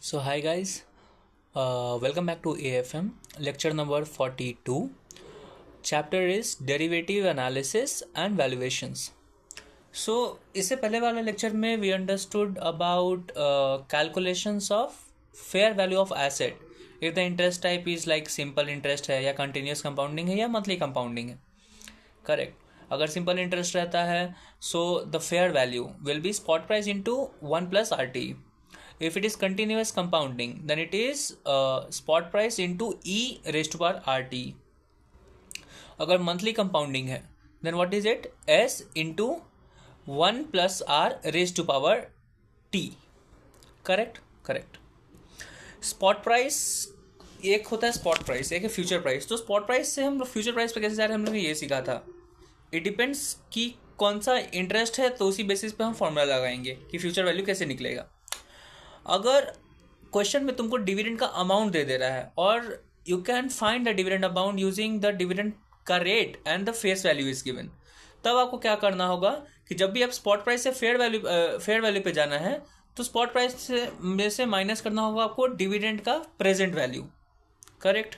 So hi guys, welcome back to AFM lecture number 42. Chapter is derivative analysis and valuations. So इससे पहले वाले lecture में we understood about calculations of fair value of asset. If the interest type is like simple interest है या continuous compounding है या monthly compounding है. Correct. अगर सिंपल इंटरेस्ट रहता है so the fair value will be spot price into 1+RT. If it is continuous compounding, then it is spot price into e raised to power RT. अगर monthly compounding है then what is it? S into 1+R raised to power T. Correct. Spot price एक होता है spot price, एक है future price. तो spot price से हम लोग फ्यूचर प्राइस पे कैसे जा रहे हैं हम लोग ये सीखा था. इट डिपेंड्स कि कौन सा इंटरेस्ट है तो उसी बेसिस पे हम फॉर्मूला लगाएंगे कि फ्यूचर वैल्यू कैसे निकलेगा. अगर क्वेश्चन में तुमको डिविडेंड का अमाउंट दे रहा है और you can find the dividend amount using the dividend का rate and the face value is given, तब आपको क्या करना होगा कि जब भी आप स्पॉट प्राइस से फेयर वैल्यू पे जाना है तो स्पॉट प्राइस में से माइनस करना होगा आपको डिविडेंड का प्रेजेंट वैल्यू. करेक्ट.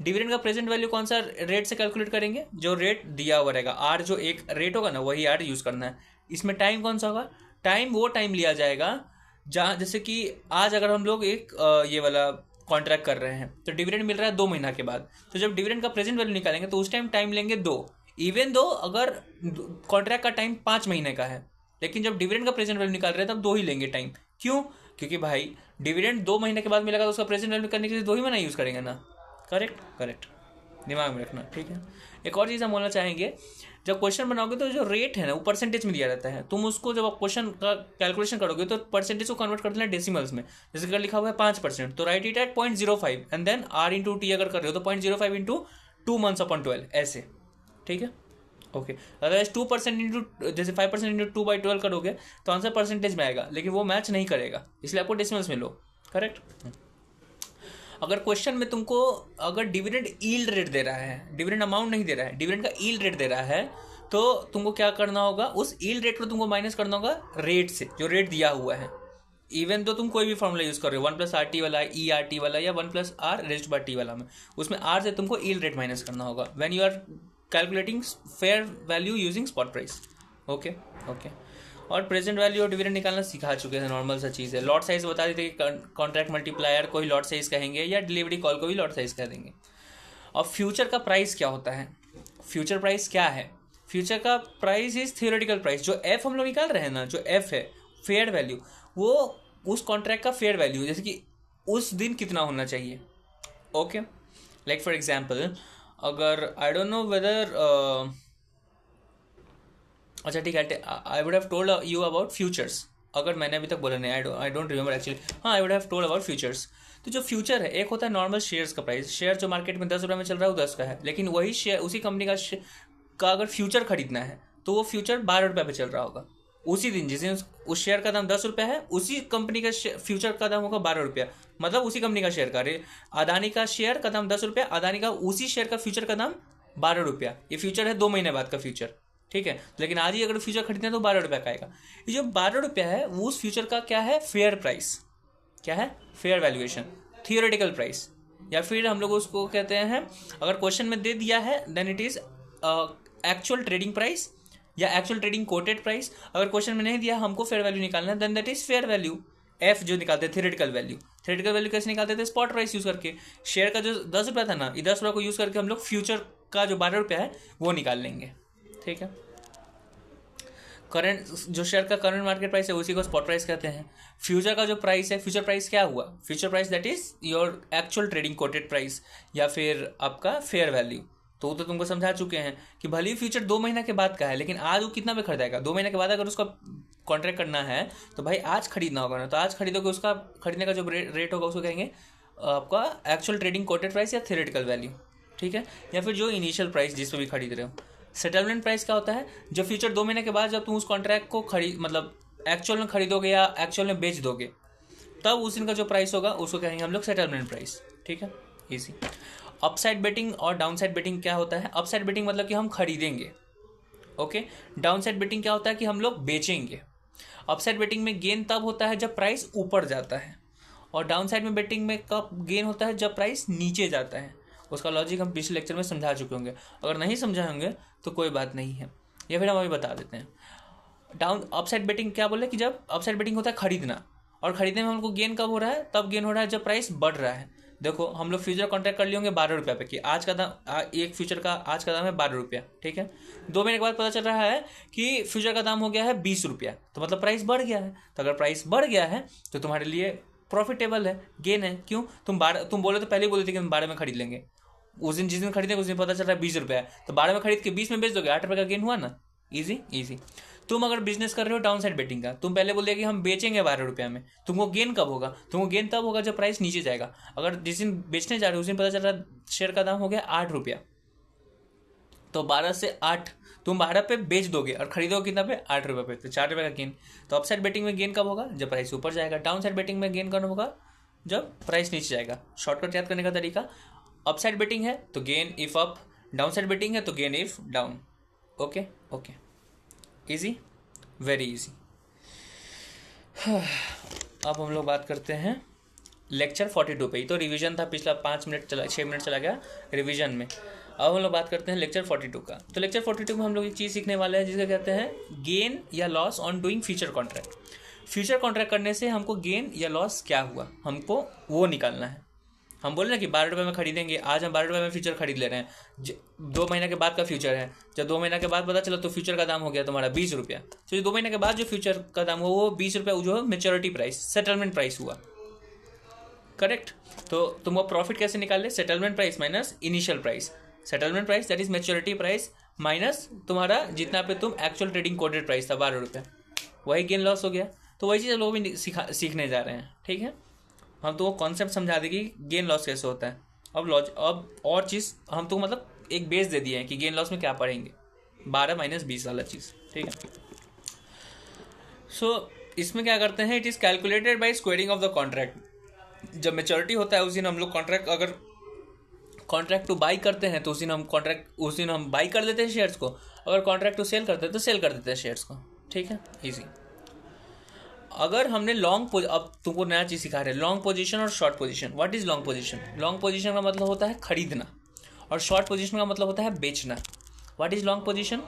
डिविडेंड का प्रेजेंट वैल्यू कौन सा रेट से कैलकुलेट करेंगे? जो रेट दिया हुआ रहेगा, आर जो एक रेट होगा ना वही आर यूज करना है. इसमें टाइम कौन सा होगा? टाइम वो टाइम लिया जाएगा जहाँ जैसे कि आज अगर हम लोग एक ये वाला कॉन्ट्रैक्ट कर रहे हैं तो डिविडेंड मिल रहा है 2 महीना के बाद, तो जब डिविडेंड का प्रेजेंट वैल्यू निकालेंगे तो उस टाइम लेंगे 2. इवन दो अगर कॉन्ट्रैक्ट का टाइम 5 महीने का है, लेकिन जब डिविडेंड का प्रेजेंट वैल्यू निकाल रहे हैं तब 2 ही लेंगे टाइम. क्यों? क्योंकि भाई डिविडेंड 2 महीने के बाद मिलेगा तो उसका प्रेजेंट वैल्यू करने के लिए 2 ही महीना यूज़ करेंगे ना. करेक्ट. दिमाग में रखना. ठीक है. एक और चीज़ हम बोलना चाहेंगे, जब क्वेश्चन बनाओगे तो जो रेट है ना वो परसेंटेज में दिया रहता है. तुम उसको जब आप क्वेश्चन का कैलकुलेशन करोगे तो परसेंटेज को कन्वर्ट कर देना डेसिमल्स में. जैसे अगर लिखा हुआ है 5% तो right it at 0.05 and then R into T अगर कर रहे हो तो 0.05 इंटू 2 months अपॉन 12 ऐसे. ठीक है. ओके. अदरवाइज 2% इंटू जैसे 5% इंटू 2/12 करोगे तो आंसर परसेंटेज में आएगा, लेकिन वो मैच नहीं करेगा, इसलिए आपको डेसिमल्स में लो. करेक्ट. अगर क्वेश्चन में तुमको अगर डिविडेंड यील्ड रेट दे रहा है, डिविडेंड अमाउंट नहीं दे रहा है, डिविडेंड का यील्ड रेट दे रहा है, तो तुमको क्या करना होगा? उस यील्ड रेट को तुमको माइनस करना होगा रेट से, जो रेट दिया हुआ है. इवन तो तुम कोई भी फॉर्मूला यूज कर रहे हो 1+RT वाला, ERT वाला या 1+R रेज्ड बाय T वाला में, उसमें R से तुमको यील्ड रेट माइनस करना होगा when you are calculating fair value using spot price. Okay. और प्रेजेंट वैल्यू और डिविडेंड निकालना सिखा चुके हैं, नॉर्मल सा चीज़ है. लॉट साइज बता देते कि कॉन्ट्रैक्ट मल्टीप्लायर को ही लॉट साइज कहेंगे या डिलीवरी कॉल को भी लॉट साइज कह देंगे. और फ्यूचर का प्राइस क्या होता है? फ्यूचर प्राइस क्या है? फ्यूचर का प्राइस इज थियोरेटिकल प्राइस. जो एफ हम लोग निकाल रहे हैं ना, जो एफ है फेयर वैल्यू, वो उस कॉन्ट्रैक्ट का फेयर वैल्यू, जैसे कि उस दिन कितना होना चाहिए. ओके. लाइक फॉर एग्जाम्पल, अगर आई डोंट नो वेदर अच्छा ठीक है, आई would have told you about futures. अगर मैंने अभी तक बोला नहीं, आई डोंट रिमेंबर एक्चुअली. हाँ, I would have told about futures. तो जो फ्यूचर है, एक होता है नॉर्मल शेयर्स का प्राइस. शेयर जो मार्केट में 10 रुपये में चल रहा है वो 10 का है, लेकिन वही शेयर उसी कंपनी का अगर फ्यूचर खरीदना है तो वो फ्यूचर 12 रुपये पे चल रहा होगा. उसी दिन जिस दिन उस शेयर का दाम 10 रुपये है, उसी कंपनी का फ्यूचर का दाम होगा 12 रुपया. मतलब उसी कंपनी का शेयर का अदानी का शेयर का दाम 10 रुपया, अदानी का उसी शेयर का फ्यूचर का दाम 12 रुपया. ये फ्यूचर है 2 महीने बाद का फ्यूचर. ठीक है. लेकिन आज ही अगर फ्यूचर खरीदना है तो 12 रुपया का आएगा. ये जो 12 रुपया है वो उस फ्यूचर का क्या है? Fair price. क्या है? फेयर वैल्यूएशन, थियोरेटिकल प्राइस, या फिर हम लोग उसको कहते हैं, अगर क्वेश्चन में दे दिया है then it is actual trading price या एक्चुअल ट्रेडिंग कोटेड प्राइस. अगर क्वेश्चन में नहीं दिया, हमको फेयर वैल्यू निकालना है, then that is fair value. F जो निकालते हैं थियोरेटिकल वैल्यू. थियोरेटिकल वैल्यू कैसे निकालते थे? स्पॉट प्राइस यूज करके. शेयर का जो 10 रुपया था ना, ये 10 रुपये को यूज करके हम लोग फ्यूचर का जो 12 रुपया है वो निकाल लेंगे. ठीक है. करंट जो शेयर का करंट मार्केट प्राइस है उसी को स्पॉट प्राइस कहते हैं. फ्यूचर का जो प्राइस है, फ्यूचर प्राइस क्या हुआ? Future price that is your actual trading quoted price या फिर आपका फेयर वैल्यू. तो तुमको समझा चुके हैं कि भले ही फ्यूचर 2 महीना के बाद का है, लेकिन आज वो कितना पे खरीदेगा? 2 महीने के बाद अगर उसका कॉन्ट्रैक्ट करना है तो भाई आज खरीदना होगा ना, तो आज खरीदोगे, उसका खरीदने का जो रेट होगा उसको कहेंगे आपका एक्चुअल ट्रेडिंग कोटेड प्राइस या थियोरेटिकल वैल्यू. ठीक है. या फिर जो इनिशियल प्राइस जिस पर भी खरीद रहे हो. सेटलमेंट प्राइस क्या होता है? जब फ्यूचर 2 महीने के बाद जब तुम उस कॉन्ट्रैक्ट को मतलब एक्चुअल में खरीदोगे या एक्चुअल में बेच दोगे, तब उस दिन का जो प्राइस होगा उसको कहेंगे हम लोग सेटलमेंट प्राइस. ठीक है. इजी. अपसाइड बेटिंग और डाउन साइड बेटिंग क्या होता है? अपसाइड बेटिंग मतलब कि हम खरीदेंगे. ओके. डाउन साइड बेटिंग क्या होता है? कि हम लोग बेचेंगे. अपसाइड बेटिंग में गेन तब होता है जब प्राइस ऊपर जाता है, और डाउन साइड में बेटिंग में कब गेन होता है, जब प्राइस नीचे जाता है। उसका लॉजिक हम पिछले लेक्चर में समझा चुके होंगे, अगर नहीं समझा होंगे तो कोई बात नहीं है, या फिर हम अभी बता देते हैं। डाउन अपसाइड बेटिंग क्या बोले कि जब अपसाइड बेटिंग होता है खरीदना, और खरीदने में हमको गेन कब हो रहा है, तब गेन हो रहा है जब प्राइस बढ़ रहा है। देखो हम लोग फ्यूचर कॉन्ट्रैक्ट कर लिए होंगे 12 रुपये पे कि आज का दाम, एक फ्यूचर का आज का दाम है 12 रुपया, ठीक है। 2 महीने के बाद पता चल रहा है कि फ्यूचर का दाम हो गया है 20 रुपया, तो मतलब प्राइस बढ़ गया है। तो अगर प्राइस बढ़ गया है तो तुम्हारे लिए प्रॉफिटेबल है, गेन है। क्यों? तुम बोले तो पहले ही बोले थे कि हम 12 में खरीद लेंगे। उस दिन जिस दिन खरीदेंगे उस दिन पता चल रहा है 20 रुपया है, तो 12 में खरीद के 20 में बेच दोगे, 8 रुपये का गेन हुआ ना। Easy easy. तुम अगर बिजनेस कर रहे हो डाउन साइड बेटिंग का, तुम पहले बोल कि हम बेचेंगे 12 रुपये में, तुमको गेन कब होगा? तुमको गेन तब होगा जब प्राइस नीचे जाएगा। अगर जिस दिन बेचने जा रहे हो उस दिन पता चल रहा है शेयर का दाम हो गया 8 रुपया, तो 12 से 8 तुम 12 पे बेच दोगे और खरीदोगे कितना पे? 8 रुपये पे, तो 4 रुपये का गेन। तो अप साइड बेटिंग में गेन कब होगा? जब प्राइस ऊपर जाएगा। डाउन साइड बेटिंग में गेन कब होगा? जब प्राइस नीचे जाएगा। शॉर्टकट याद करने का तरीका, अप साइड बेटिंग है तो gain if up, down side betting है तो gain if down. Okay okay, easy, very easy. अब हम लोग बात करते हैं लेक्चर 42 पे। ही तो रिवीजन था, पिछला 5 मिनट चला, 6 मिनट चला गया रिवीजन में। अब हम लोग बात करते हैं लेक्चर 42 का। तो लेक्चर 42 में हम लोग एक चीज़ सीखने वाले हैं जिसे कहते हैं गेन या loss on doing future contract. Future contract करने से हमको गेन या लॉस क्या हुआ, हमको वो निकालना है। हम बोले ना कि 12 रुपये में खरीदेंगे, आज हम 12 रुपये में फ्यूचर खरीद ले रहे हैं, 2 महीने के बाद का फ्यूचर है। जब 2 महीने के बाद पता चला तो फ्यूचर का दाम हो गया तुम्हारा 20 रुपया, तो जो 2 महीने के बाद जो फ्यूचर का दाम हुआ वो 20 रुपया जो है मेच्योरिटी प्राइस, सेटलमेंट प्राइस हुआ, करेक्ट। तो तुम वो प्रॉफिट कैसे निकाल ले? Settlement price minus initial price. Settlement price that is maturity price minus तुम्हारा जितना पे तुम एक्चुअल ट्रेडिंग कोडेड प्राइस था 12 रुपये, वही गेन लॉस हो गया। तो वही चीज़ लोग भी सीखने जा रहे हैं, ठीक है। हम तो वो कॉन्सेप्ट समझा दें कि गेन लॉस कैसे होता है। अब और चीज़ हम तो मतलब एक बेस दे दिए हैं कि गेन लॉस में क्या पढ़ेंगे, 12 माइनस 20 वाला चीज़, ठीक है। सो इसमें क्या करते हैं, it is calculated by squaring of the contract. जब मेच्योरिटी होता है उस दिन हम लोग अगर कॉन्ट्रैक्ट टू बाई करते हैं तो उस दिन हम बाई कर देते हैं शेयर्स को, अगर कॉन्ट्रैक्ट टू सेल करते हैं तो सेल कर देते हैं शेयर्स को, ठीक है, इजी। अगर हमने अब तुमको नया चीज़ सिखा रहे हैं, लॉन्ग पोजीशन और short position. What is long position? Long position का मतलब होता है खरीदना, और शॉर्ट पोजीशन का मतलब होता है बेचना। What is long position?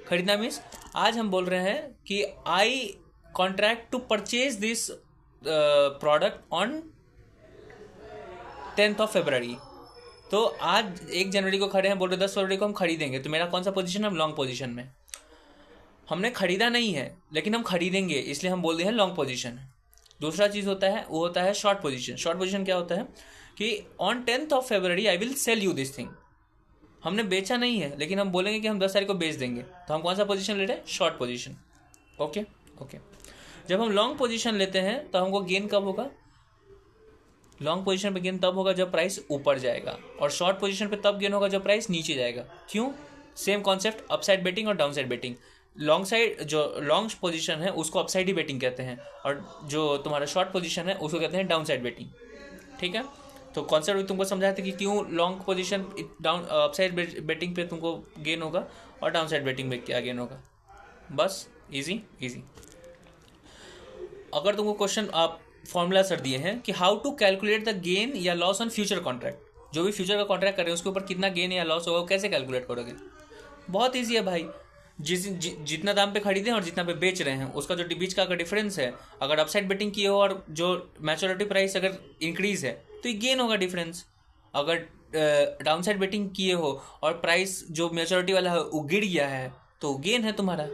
खरीदना मीन्स आज हम बोल रहे हैं कि I contract to purchase this product on 10th of February। तो आज 1 जनवरी को खड़े हैं, बोल रहे 10 फरवरी को हम खरीदेंगे, तो मेरा कौन सा पोजीशन है? लॉन्ग पोजीशन में। हमने खरीदा नहीं है लेकिन हम खरीदेंगे, इसलिए हम बोल रहे हैं लॉन्ग पोजीशन। दूसरा चीज़ होता है वो होता है शॉर्ट पोजीशन। शॉर्ट पोजीशन क्या होता है कि on 10th of February I will sell you this thing. हमने बेचा नहीं है लेकिन हम बोलेंगे कि हम 10 तारीख को बेच देंगे, तो हम कौन सा पोजीशन ले रहे हैं? Short position. Okay okay. जब हम लॉन्ग पोजीशन लेते हैं तो हमको गेन कब होगा? लॉन्ग पोजीशन पे गेन तब होगा जब प्राइस ऊपर जाएगा, और शॉर्ट पोजीशन पे तब गेन होगा जब प्राइस नीचे जाएगा। क्यों? सेम कॉन्सेप्ट, अपसाइड बेटिंग और डाउन साइड बेटिंग। जो लॉन्ग पोजीशन है उसको अपसाइड ही बेटिंग कहते हैं, और जो तुम्हारा शॉर्ट पोजीशन है उसको कहते हैं डाउन साइड बेटिंग, ठीक है। तो कॉन्सेप्ट तुमको समझाया था कि क्यों लॉन्ग पोजीशन अपसाइड बेटिंग पे तुमको गेन होगा और डाउन साइड बेटिंग पे क्या गेन होगा, बस इजी इजी। अगर तुमको क्वेश्चन आप फॉर्मूला सर दिए हैं कि how to calculate the gain या लॉस ऑन फ्यूचर कॉन्ट्रैक्ट, जो भी फ्यूचर का कॉन्ट्रैक्ट कर रहे हैं उसके ऊपर कितना गेन या लॉस होगा वो कैसे कैलकुलेट करोगे? बहुत ईजी है भाई। जितना दाम पे खरीदे और जितना पे बेच रहे हैं उसका जो बीच का अगर डिफरेंस है, अगर अपसाइड बेटिंग किए हो और जो मैच्योरिटी प्राइस अगर इंक्रीज है तो ये गेन होगा डिफरेंस। अगर डाउन साइड बेटिंग किए हो और प्राइस जो मैच्योरिटी वाला है वो गिर गया है तो गेन है तुम्हारा,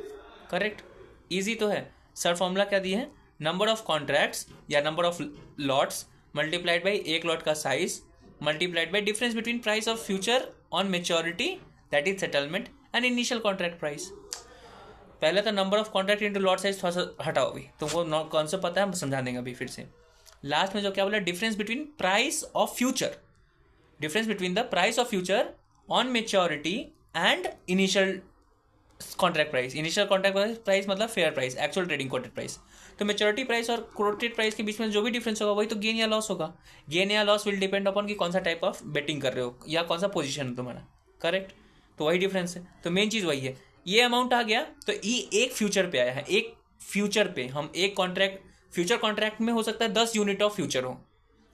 करेक्ट। ईजी तो है। सर फॉर्मूला क्या दिए हैं? नंबर ऑफ कॉन्ट्रैक्ट्स या number of lots multiplied by एक लॉट का size multiplied by difference between price of future on maturity that is settlement and initial contract price. पहले तो number of contract into lot size थोड़ा सा हटाओ भी, तुमको कॉन्सेप्ट पता है, हम समझा देंगे अभी फिर से। लास्ट में जो क्या बोला, difference between price of future, difference between the price of future on maturity and initial contract price. Initial contract price मतलब fair price, actual trading quoted price. तो मेच्योरिटी प्राइस और कोटेड प्राइस के बीच में जो भी डिफरेंस होगा वही तो गेन या लॉस होगा। गेन या लॉस विल डिपेंड अपॉन कि कौन सा टाइप ऑफ बेटिंग कर रहे हो या कौन सा पोजीशन है तुम्हारा, करेक्ट। तो वही डिफरेंस है, तो मेन चीज़ वही है। ये अमाउंट आ गया तो ये एक फ्यूचर पे आया है, एक फ्यूचर पे हम एक कॉन्ट्रैक्ट फ्यूचर कॉन्ट्रैक्ट में हो सकता है 10 यूनिट ऑफ फ्यूचर हो,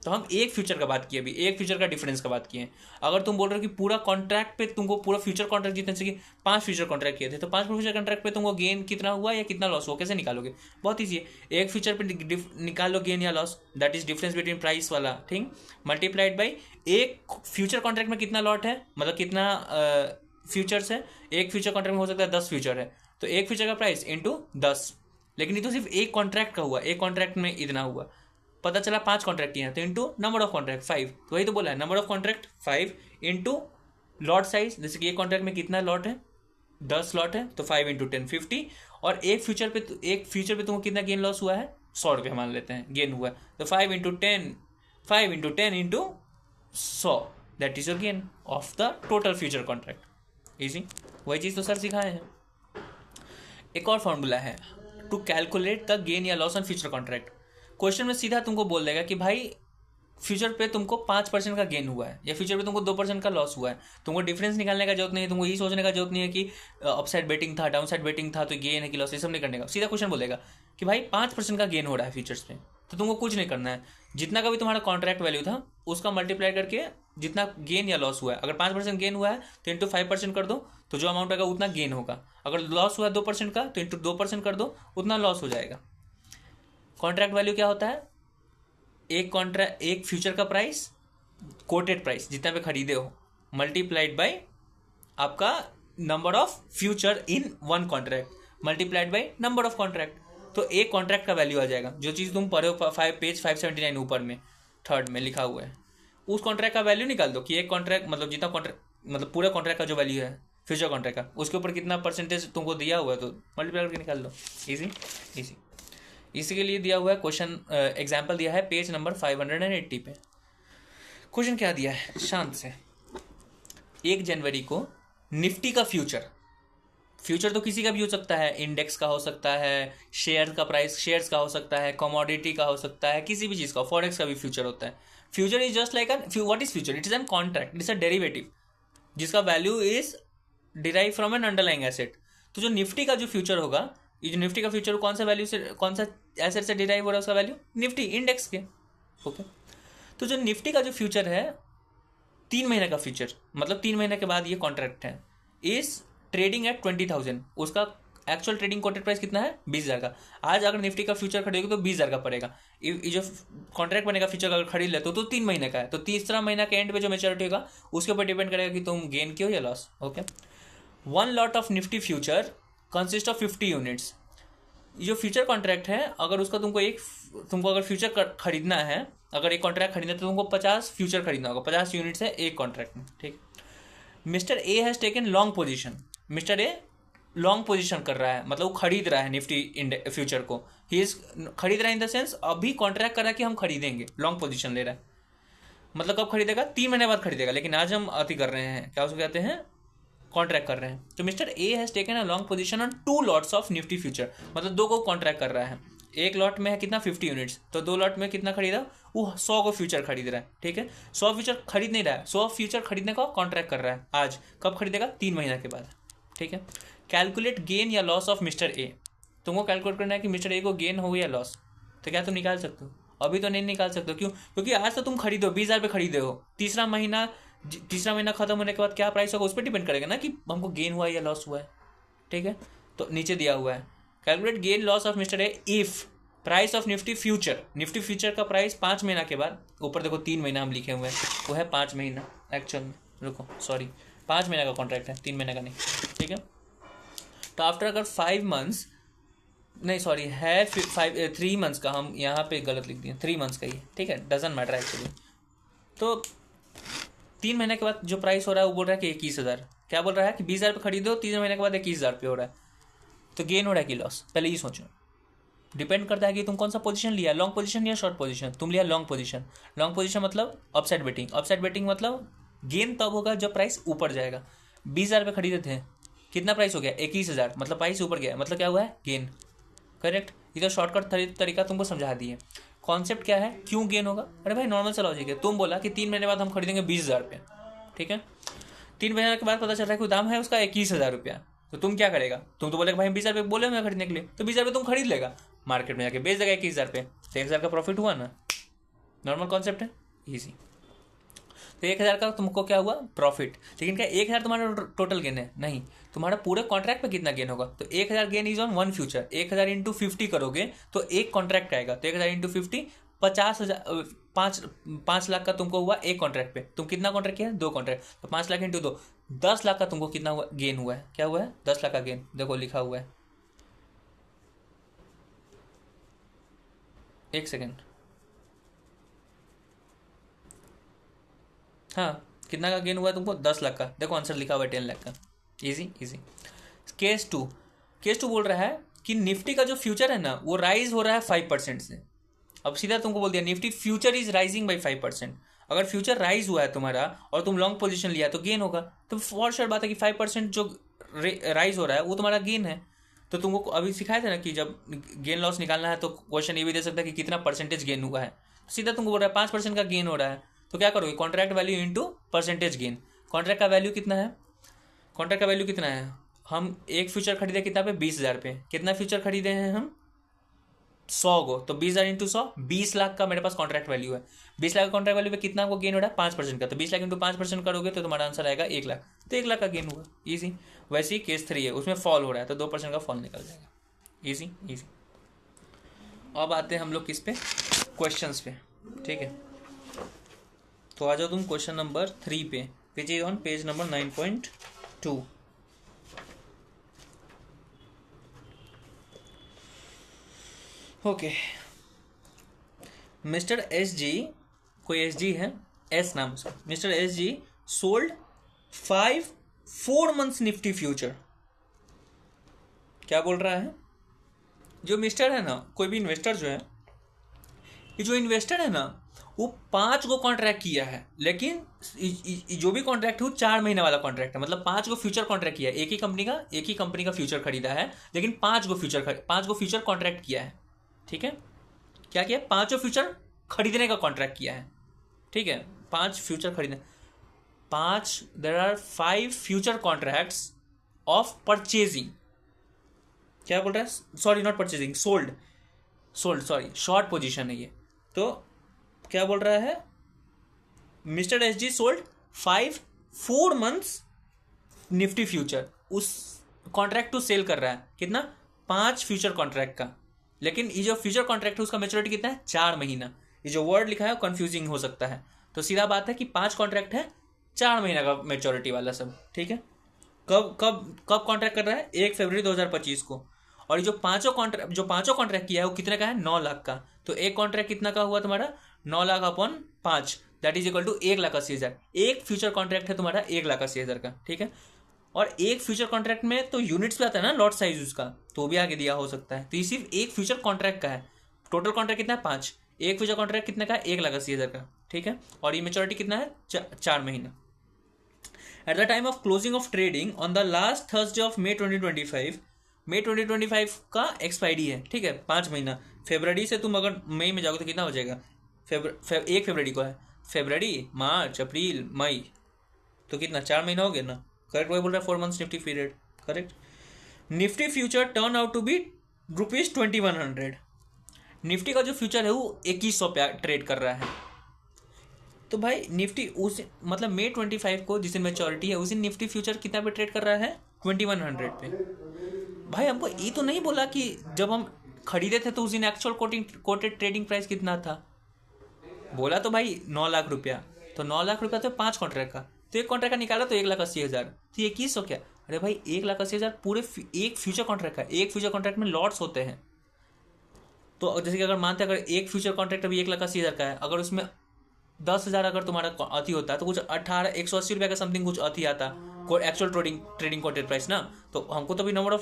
तो हम एक फ्यूचर का बात किए, अभी एक फ्यूचर का डिफरेंस का बात किए। अगर तुम बोल रहे हो कि पूरा कॉन्ट्रैक्ट पे तुमको पूरा फ्यूचर कॉन्ट्रैक्ट जितने से 5 फ्यूचर कॉन्ट्रैक्ट किए थे, तो 5 फ्यूचर कॉन्ट्रैक्ट पे तुमको गेन कितना हुआ या कितना लॉस हुआ, कैसे निकालोगे? बहुत ईजी है, एक फ्यूचर पे निकाल लो गेन या loss, that is difference between price वाला थिंग मल्टीप्लाइड बाई एक फ्यूचर कॉन्ट्रैक्ट में कितना लॉट है, मतलब कितना फ्यूचर्स है। एक फ्यूचर कॉन्ट्रैक्ट में हो सकता है 10 फ्यूचर है, तो एक फ्यूचर का प्राइस इंटू 10, लेकिन ये तो सिर्फ एक कॉन्ट्रैक्ट का हुआ, एक कॉन्ट्रैक्ट में इतना हुआ, पता चला 5 कॉन्ट्रैक्ट किए हैं तो इंटू नंबर ऑफ कॉन्ट्रैक्ट 5, तो वही तो बोला है, number of contract 5 into lot size, जैसे कि एक कॉन्ट्रैक्ट में कितना लॉट है, 10 लॉट है, तो 5 इंटू 10 50, और एक फ्यूचर पे तुमको कितना गेन लॉस हुआ है, 100 रुपये मान लेते हैं गेन हुआ है, तो 5 into 10 into 100, that is your gain of the total future contract. Easy, वही चीज़ तो सर सिखाए हैं। एक और फॉर्मूला है टू कैलकुलेट द गेन या loss on future contract. Question में सीधा तुमको बोल देगा कि भाई फ्यूचर पे तुमको 5% का गेन हुआ है या फ्यूचर पे तुमको 2% का लॉस हुआ है, तुमको डिफरेंस निकालने का जरूरत नहीं है, तुमको ये सोचने का जरूरत नहीं है कि अपसाइड बेटिंग था डाउन साइड बेटिंग था तो गेन है कि लॉस, ये सब नहीं करने का। सीधा क्वेश्चन बोलेगा कि भाई 5% का गेन हो रहा है फ्यूचर्स पे, तो तुमको कुछ नहीं करना है, जितना का भी तुम्हारा कॉन्ट्रैक्ट वैल्यू था उसका मल्टीप्लाई करके जितना गेन या लॉस हुआ है, अगर 5% गेन हुआ है तो इंटू 5% कर दो, तो जो अमाउंट आएगा उतना गेन होगा। अगर लॉस हुआ है 2% का तो इंटू 2% कर दो, उतना लॉस हो जाएगा। कॉन्ट्रैक्ट वैल्यू क्या होता है, एक फ्यूचर का प्राइस, कोटेड प्राइस जितना पे खरीदे हो, मल्टीप्लाइड बाय आपका number of future in one contract multiplied by number of contract, तो एक कॉन्ट्रैक्ट का वैल्यू आ जाएगा। जो चीज़ तुम पढ़े हो पेज 579 ऊपर में थर्ड में लिखा हुआ है, उस कॉन्ट्रैक्ट का वैल्यू निकाल दो कि एक कॉन्ट्रैक्ट मतलब जितना कॉन्ट्रैक्ट मतलब पूरा कॉन्ट्रैक्ट का जो वैल्यू है फ्यूचर कॉन्ट्रैक्ट का, उसके ऊपर कितना परसेंटेज तुमको दिया हुआ है तो मल्टीप्लाई करके निकाल दो। इजी इजी इसी के लिए दिया हुआ है क्वेश्चन, एग्जाम्पल दिया है पेज नंबर 580 पे। क्वेश्चन क्या दिया है, शांत से, 1 जनवरी को निफ्टी का फ्यूचर तो किसी का भी हो सकता है, इंडेक्स का हो सकता है, शेयर का प्राइस शेयर्स का हो सकता है, कमोडिटी का हो सकता है, किसी भी चीज़ का, फॉरेक्स का भी फ्यूचर होता है। Future is just like what is future, it is an contract, it is a derivative जिसका value is derive from an underlying asset. तो जो निफ्टी का जो फ्यूचर होगा, ये जो निफ्टी का फ्यूचर कौन सा वैल्यू से, कौन सा एसेट से डिराइव हो रहा है उसका वैल्यू, निफ्टी इंडेक्स के। ओके, तो जो निफ्टी का जो फ्यूचर है 3 महीने का फ्यूचर, मतलब 3 महीने के बाद ये कॉन्ट्रैक्ट है, इस ट्रेडिंग एट 20,000, उसका एक्चुअल ट्रेडिंग कोटेड प्राइस कितना है 20,000 का। आज अगर निफ्टी का फ्यूचर खरीदोगे तो 20,000 का पड़ेगा। ये जो कॉन्ट्रैक्ट बनेगा फ्यूचर का अगर खरीद ले तो 3 महीने का है, तो तीसरा महीना के एंड पे जो मेच्योरिटी होगा उसके ऊपर डिपेंड करेगा कि तुम गेन किए हो या loss. Okay, 1 lot of Nifty future consist of 50 units. जो फ्यूचर कॉन्ट्रैक्ट है, अगर उसका तुमको अगर फ्यूचर खरीदना है, अगर एक कॉन्ट्रैक्ट खरीदना है तो तुमको 50 फ्यूचर खरीदना होगा, 50 यूनिट्स है एक कॉन्ट्रैक्ट में। ठीक, mister A has taken long position, mister a long position कर रहा है, मतलब वो खरीद रहा है निफ्टी फ्यूचर को, ही इज खरीद रहा है इन द सेंस अभी कॉन्ट्रैक्ट कर रहा है कि हम खरीदेंगे, लॉन्ग पोजीशन ले रहा है, मतलब कब खरीदेगा 3 महीने बाद खरीदेगा, लेकिन आज हम अति कर रहे हैं, क्या उसको कहते हैं, कॉन्ट्रैक्ट कर रहे हैं। तो mister A has taken a long position on 2 lots of Nifty future, मतलब 2 को कॉन्ट्रैक्ट कर रहा है, एक लॉट में है कितना 50 यूनिट्स, तो 2 लॉट में कितना खरीदा, वो 100 को फ्यूचर खरीद रहा है। ठीक है, 100 फ्यूचर खरीद नहीं रहा है, 100 फ्यूचर खरीदने का कॉन्ट्रैक्ट कर रहा है आज, कब खरीदेगा 3 महीने के बाद। ठीक है, कैलकुलेट गेन या लॉस ऑफ मिस्टर ए, तुमको कैलकुलेट करना है कि मिस्टर ए को गेन हो या लॉस, तो क्या तुम निकाल सकते हो, अभी तो नहीं निकाल सकते हो, क्यों, क्योंकि आज तो तुम खरीदो 20,000 पे खरीदे हो, तीसरा महीना खत्म होने के बाद क्या प्राइस होगा उस पर डिपेंड करेगा ना कि हमको गेन हुआ है या लॉस हुआ है। ठीक है, तो नीचे दिया हुआ है calculate gain loss of mister A if price of Nifty future का प्राइस 5 महीना के बाद, ऊपर देखो 3 महीना हम लिखे हुए हैं, वो है 5 महीना एक्चुअल में, रुको सॉरी 5 महीने का कॉन्ट्रैक्ट है, 3 महीने का नहीं। ठीक है, तो आफ्टर अगर 5 मंथ्स नहीं सॉरी है 3 मंथ्स का, हम यहाँ पे गलत लिख दिए, 3 मंथ्स का ही। ठीक है, डजंट मैटर एक्चुअली। तो 3 महीने के बाद जो प्राइस हो रहा है वो बोल रहा है कि 21,000, क्या बोल रहा है कि 20,000 पे खरीदो, 3 महीने के बाद 21,000 पे हो रहा है, तो गेन हो रहा है कि लॉस, पहले ये सोचो। डिपेंड करता है कि तुम कौन सा पोजीशन लिया, लॉन्ग पोजीशन या शॉर्ट पोजीशन। तुम लिया लॉन्ग पोजीशन, मतलब अपसाइड बेटिंग मतलब गेन तब होगा जब प्राइस ऊपर जाएगा। 20,000 पे खरीदे थे, कितना प्राइस हो गया 21,000, मतलब प्राइस ऊपर गया, मतलब क्या हुआ है गेन। करेक्ट, इधर शॉर्टकट तरीका तुमको समझा दिए। कॉन्सेप्ट क्या है, क्यों गेन होगा, अरे भाई नॉर्मल सा लॉजिक है, तुम बोला कि 3 महीने बाद हम खरीदेंगे 20,000 पे। ठीक है, 3 महीने के बाद पता चल रहा है कि दाम है उसका 21,000 रुपया, तो तुम क्या करेगा, तुम तो बोलेगा भाई 20,000 पे बोले मैं खरीदने के लिए, तो 20,000 पे तुम खरीद लेगा। मार्केट में जाके बेच देगा 21,000 पे, तो 1,000 का प्रॉफिट हुआ ना। नॉर्मल कॉन्सेप्ट है, ईजी। तो 1,000 का तुमको क्या हुआ प्रॉफिट, लेकिन क्या 1,000 तुम्हारा टोटल गेन है? नहीं, तुम्हारा पूरे कॉन्ट्रैक्ट पे कितना गेन होगा? तो 1,000 gain is on one future. 1,000 into 50 करोगे तो एक कॉन्ट्रैक्ट आएगा, तो 1,000 इंटू 50 50,000, 5 लाख का तुमको हुआ एक कॉन्ट्रैक्ट पे। तुम कितना कॉन्ट्रैक्ट किया? 2 कॉन्ट्रैक्ट, तो 5 लाख इंटू 2 10 लाख का तुमको कितना हुआ गेन हुआ है? क्या हुआ है? 10 लाख का गेन, देखो लिखा हुआ है, एक सेकेंड। हाँ, कितना का गेन हुआ है तुमको? 10 लाख का। देखो आंसर लिखा हुआ है 10 लाख का। Easy easy. केस टू बोल रहा है कि निफ्टी का जो फ्यूचर है ना वो राइज हो रहा है 5% से। अब सीधा तुमको बोल दिया Nifty future is rising by 5%। अगर फ्यूचर राइज हुआ है तुम्हारा और तुम लॉन्ग पोजीशन लिया तो गेन होगा। तो फॉर श्योर बात है कि 5% जो राइज हो रहा है वो तुम्हारा गेन है। तो तुमको अभी सिखाया था ना कि जब गेन लॉस निकालना है तो क्वेश्चन ये भी दे सकता है कि कितना परसेंटेज गेन हुआ है। सीधा तुमको बोल रहा है 5% का गेन हो रहा है, तो क्या करोगे? Contract value into percentage gain. Contract का वैल्यू कितना है? कॉन्ट्रैक्ट का वैल्यू कितना है? हम एक फ्यूचर खरीदे कितना पे? 20,000 पे। कितना फ्यूचर खरीदे हैं हम? 100 गो। तो 20,000 इंटू 100, 20 लाख का मेरे पास कॉन्ट्रैक्ट वैल्यू है। 20 लाख का कॉन्ट्रैक्ट वैल्यू पे कितना को गेन हो रहा है? 5% का। तो 20 लाख इंटू 5% करोगे तो तुम्हारा आंसर आएगा 1 लाख। तो 1 लाख का गेन हुआ, ईजी। वैसे ही केस 3 है, उसमें फॉल हो रहा है तो 2% का फॉल निकल जाएगा, ईजी ईजी। अब आते हैं हम लोग किस पे? क्वेश्चंस पे, ठीक है। तो आ जाओ तुम क्वेश्चन नंबर 3 पे, which is on page number 9.2। Okay, mister S जी, कोई एस जी है, एस नाम से, mister S G sold 4 months Nifty future. क्या बोल रहा है? जो मिस्टर है ना, कोई भी इन्वेस्टर जो है, ये जो इन्वेस्टर है ना वो 5 को कॉन्ट्रैक्ट किया है, लेकिन जो भी कॉन्ट्रैक्ट है वो 4 महीने वाला कॉन्ट्रैक्ट है। मतलब 5 को फ्यूचर कॉन्ट्रैक्ट किया है, एक ही कंपनी का फ्यूचर खरीदा है, लेकिन 5 को फ्यूचर कॉन्ट्रैक्ट किया है, ठीक है। क्या किया? 5 फ्यूचर खरीदने का कॉन्ट्रैक्ट किया है, ठीक है। 5 फ्यूचर खरीदने, 5, there are 5 future contracts of purchasing. क्या बोल रहा है? Sorry, not purchasing, sold sorry, short position है ये। तो क्या बोल रहा है? Mister S G sold 4 months Nifty future. उस कॉन्ट्रैक्ट टू सेल कर रहा है कितना? 5 फ्यूचर कॉन्ट्रैक्ट का। लेकिन ये जो फ्यूचर कॉन्ट्रैक्ट है उसका मैच्योरिटी कितना है? 4 महीना। ये जो वर्ड लिखा है कंफ्यूजिंग हो सकता है, तो सीधा बात है कि 5 कॉन्ट्रैक्ट है, 4 महीना का मैच्योरिटी वाला सब, ठीक है। कब कब कब कॉन्ट्रैक्ट कर रहा है? 1 फरवरी 2025 को। और ये जो पांचों कॉन्ट्रैक्ट किया है वो कितने का है? 9 लाख का। तो एक कॉन्ट्रैक्ट कितना का हुआ तुम्हारा? 9 lakh upon 5, that is equal to 1,80,000। एक फ्यूचर कॉन्ट्रैक्ट है तुम्हारा 1,80,000 का, ठीक है। और एक फ्यूचर कॉन्ट्रैक्ट में तो यूनिट्स पे आता है ना लॉट साइज उसका, तो भी आगे दिया हो सकता है। तो ये सिर्फ एक फ्यूचर कॉन्ट्रैक्ट का है। टोटल कॉन्ट्रैक्ट कितना है? 5। एक फ्यूचर कॉन्ट्रैक्ट कितने का? 1,80,000 का, ठीक है। और ये मेच्योरिटी कितना है? 4 महीना। At the time of closing of trading on the last Thursday of May 2025 का एक्सपायरी है, ठीक है, 5 महीना। फरवरी से तुम अगर मई में जाओगे तो कितना हो जाएगा? 1 फरवरी को है, फरवरी, मार्च, अप्रैल, मई, तो कितना? 4 महीना हो गया ना। करेक्ट, वही बोल रहा है 4 months Nifty period, correct. Nifty future turn out to be ₹2100। Nifty का जो फ्यूचर है वो 2100 पे ट्रेड कर रहा है। तो भाई निफ्टी उस मतलब May 25 को जिस दिन मैच्योरिटी है उस दिन निफ्टी फ्यूचर कितना पे ट्रेड कर रहा है? 2100 पे। भाई हमको ये तो नहीं बोला कि जब हम खरीदे थे तो उस दिन एक्चुअल कोटेड ट्रेडिंग प्राइस कितना था। बोला तो भाई 9 लाख रुपया, तो 9 लाख रुपया तो 5 कॉन्ट्रैक्ट का, तो एक कॉन्ट्रैक्ट का निकाला तो 1,80,000, तो 2100 क्या? अरे भाई 1,80,000 पूरे एक फ्यूचर कॉन्ट्रैक्ट का। एक फ्यूचर कॉन्ट्रैक्ट में लॉट्स होते हैं, तो जैसे कि अगर मानते हैं अगर एक फ्यूचर कॉन्ट्रैक्ट अभी 1,80,000 का है, अगर उसमें 10,000 अगर तुम्हारा अति होता है तो कुछ 180 रुपये का समथिंग कुछ अति आता एक्चुअल ट्रेडिंग कोटेड प्राइस ना। तो हमको तो भी नंबर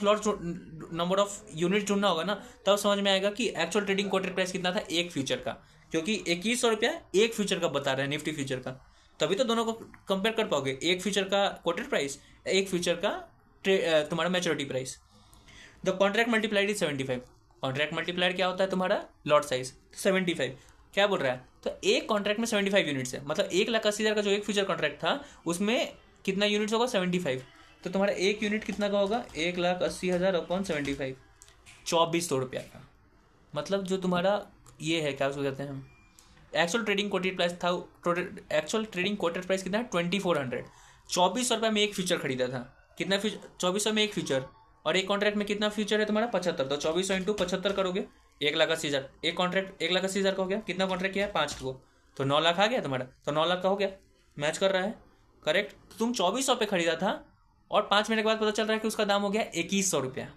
ऑफ यूनिट ढूंढना होगा ना, तब समझ में आएगा कि एक्चुअल ट्रेडिंग कोटेड प्राइस कितना था एक फ्यूचर का, क्योंकि 2100 रुपया एक फ्यूचर का बता रहे हैं निफ्टी फ्यूचर का, तभी तो दोनों को कंपेयर कर पाओगे। एक फ्यूचर का कोटेड प्राइस, एक फ्यूचर का तुम्हारा maturity price. The contract multiplied is 75। Contract multiplied क्या होता है? तुम्हारा लॉट साइज 75। क्या बोल रहा है? तो एक कॉन्ट्रैक्ट में 75 यूनिट्स है, मतलब 1,80,000 का जो एक फ्यूचर कॉन्ट्रैक्ट था उसमें कितना यूनिट्स होगा? 75। तो तुम्हारा एक यूनिट कितना का होगा? 1,80,000 अपॉन 75, 2400 रुपया का। मतलब जो तुम्हारा ये है क्या उसको कहते हैं, एक्चुअल ट्रेडिंग कोटेड प्राइस था, एक्चुअल ट्रेडिंग कोटेड प्राइस कितना है 2400। 2400 रुपये में एक फ्यूचर खरीदा था, कितना फ्यूचर 2400 में एक फ्यूचर, और एक कॉन्ट्रैक्ट में कितना फ्यूचर है तुम्हारा 75, तो 2400 इंटू 75 करोगे 1,80,000, एक कॉन्ट्रैक्ट 1,80,000 का हो गया, कितना कॉन्ट्रैक्ट किया है 5 को, तो 9 लाख आ गया तुम्हारा, तो 9 लाख का हो गया, मैच कर रहा है करेक्ट। तुम 2400 पे खरीदा था और 5 महीने के बाद पता चल रहा है कि उसका दाम हो गया 2100 रुपया।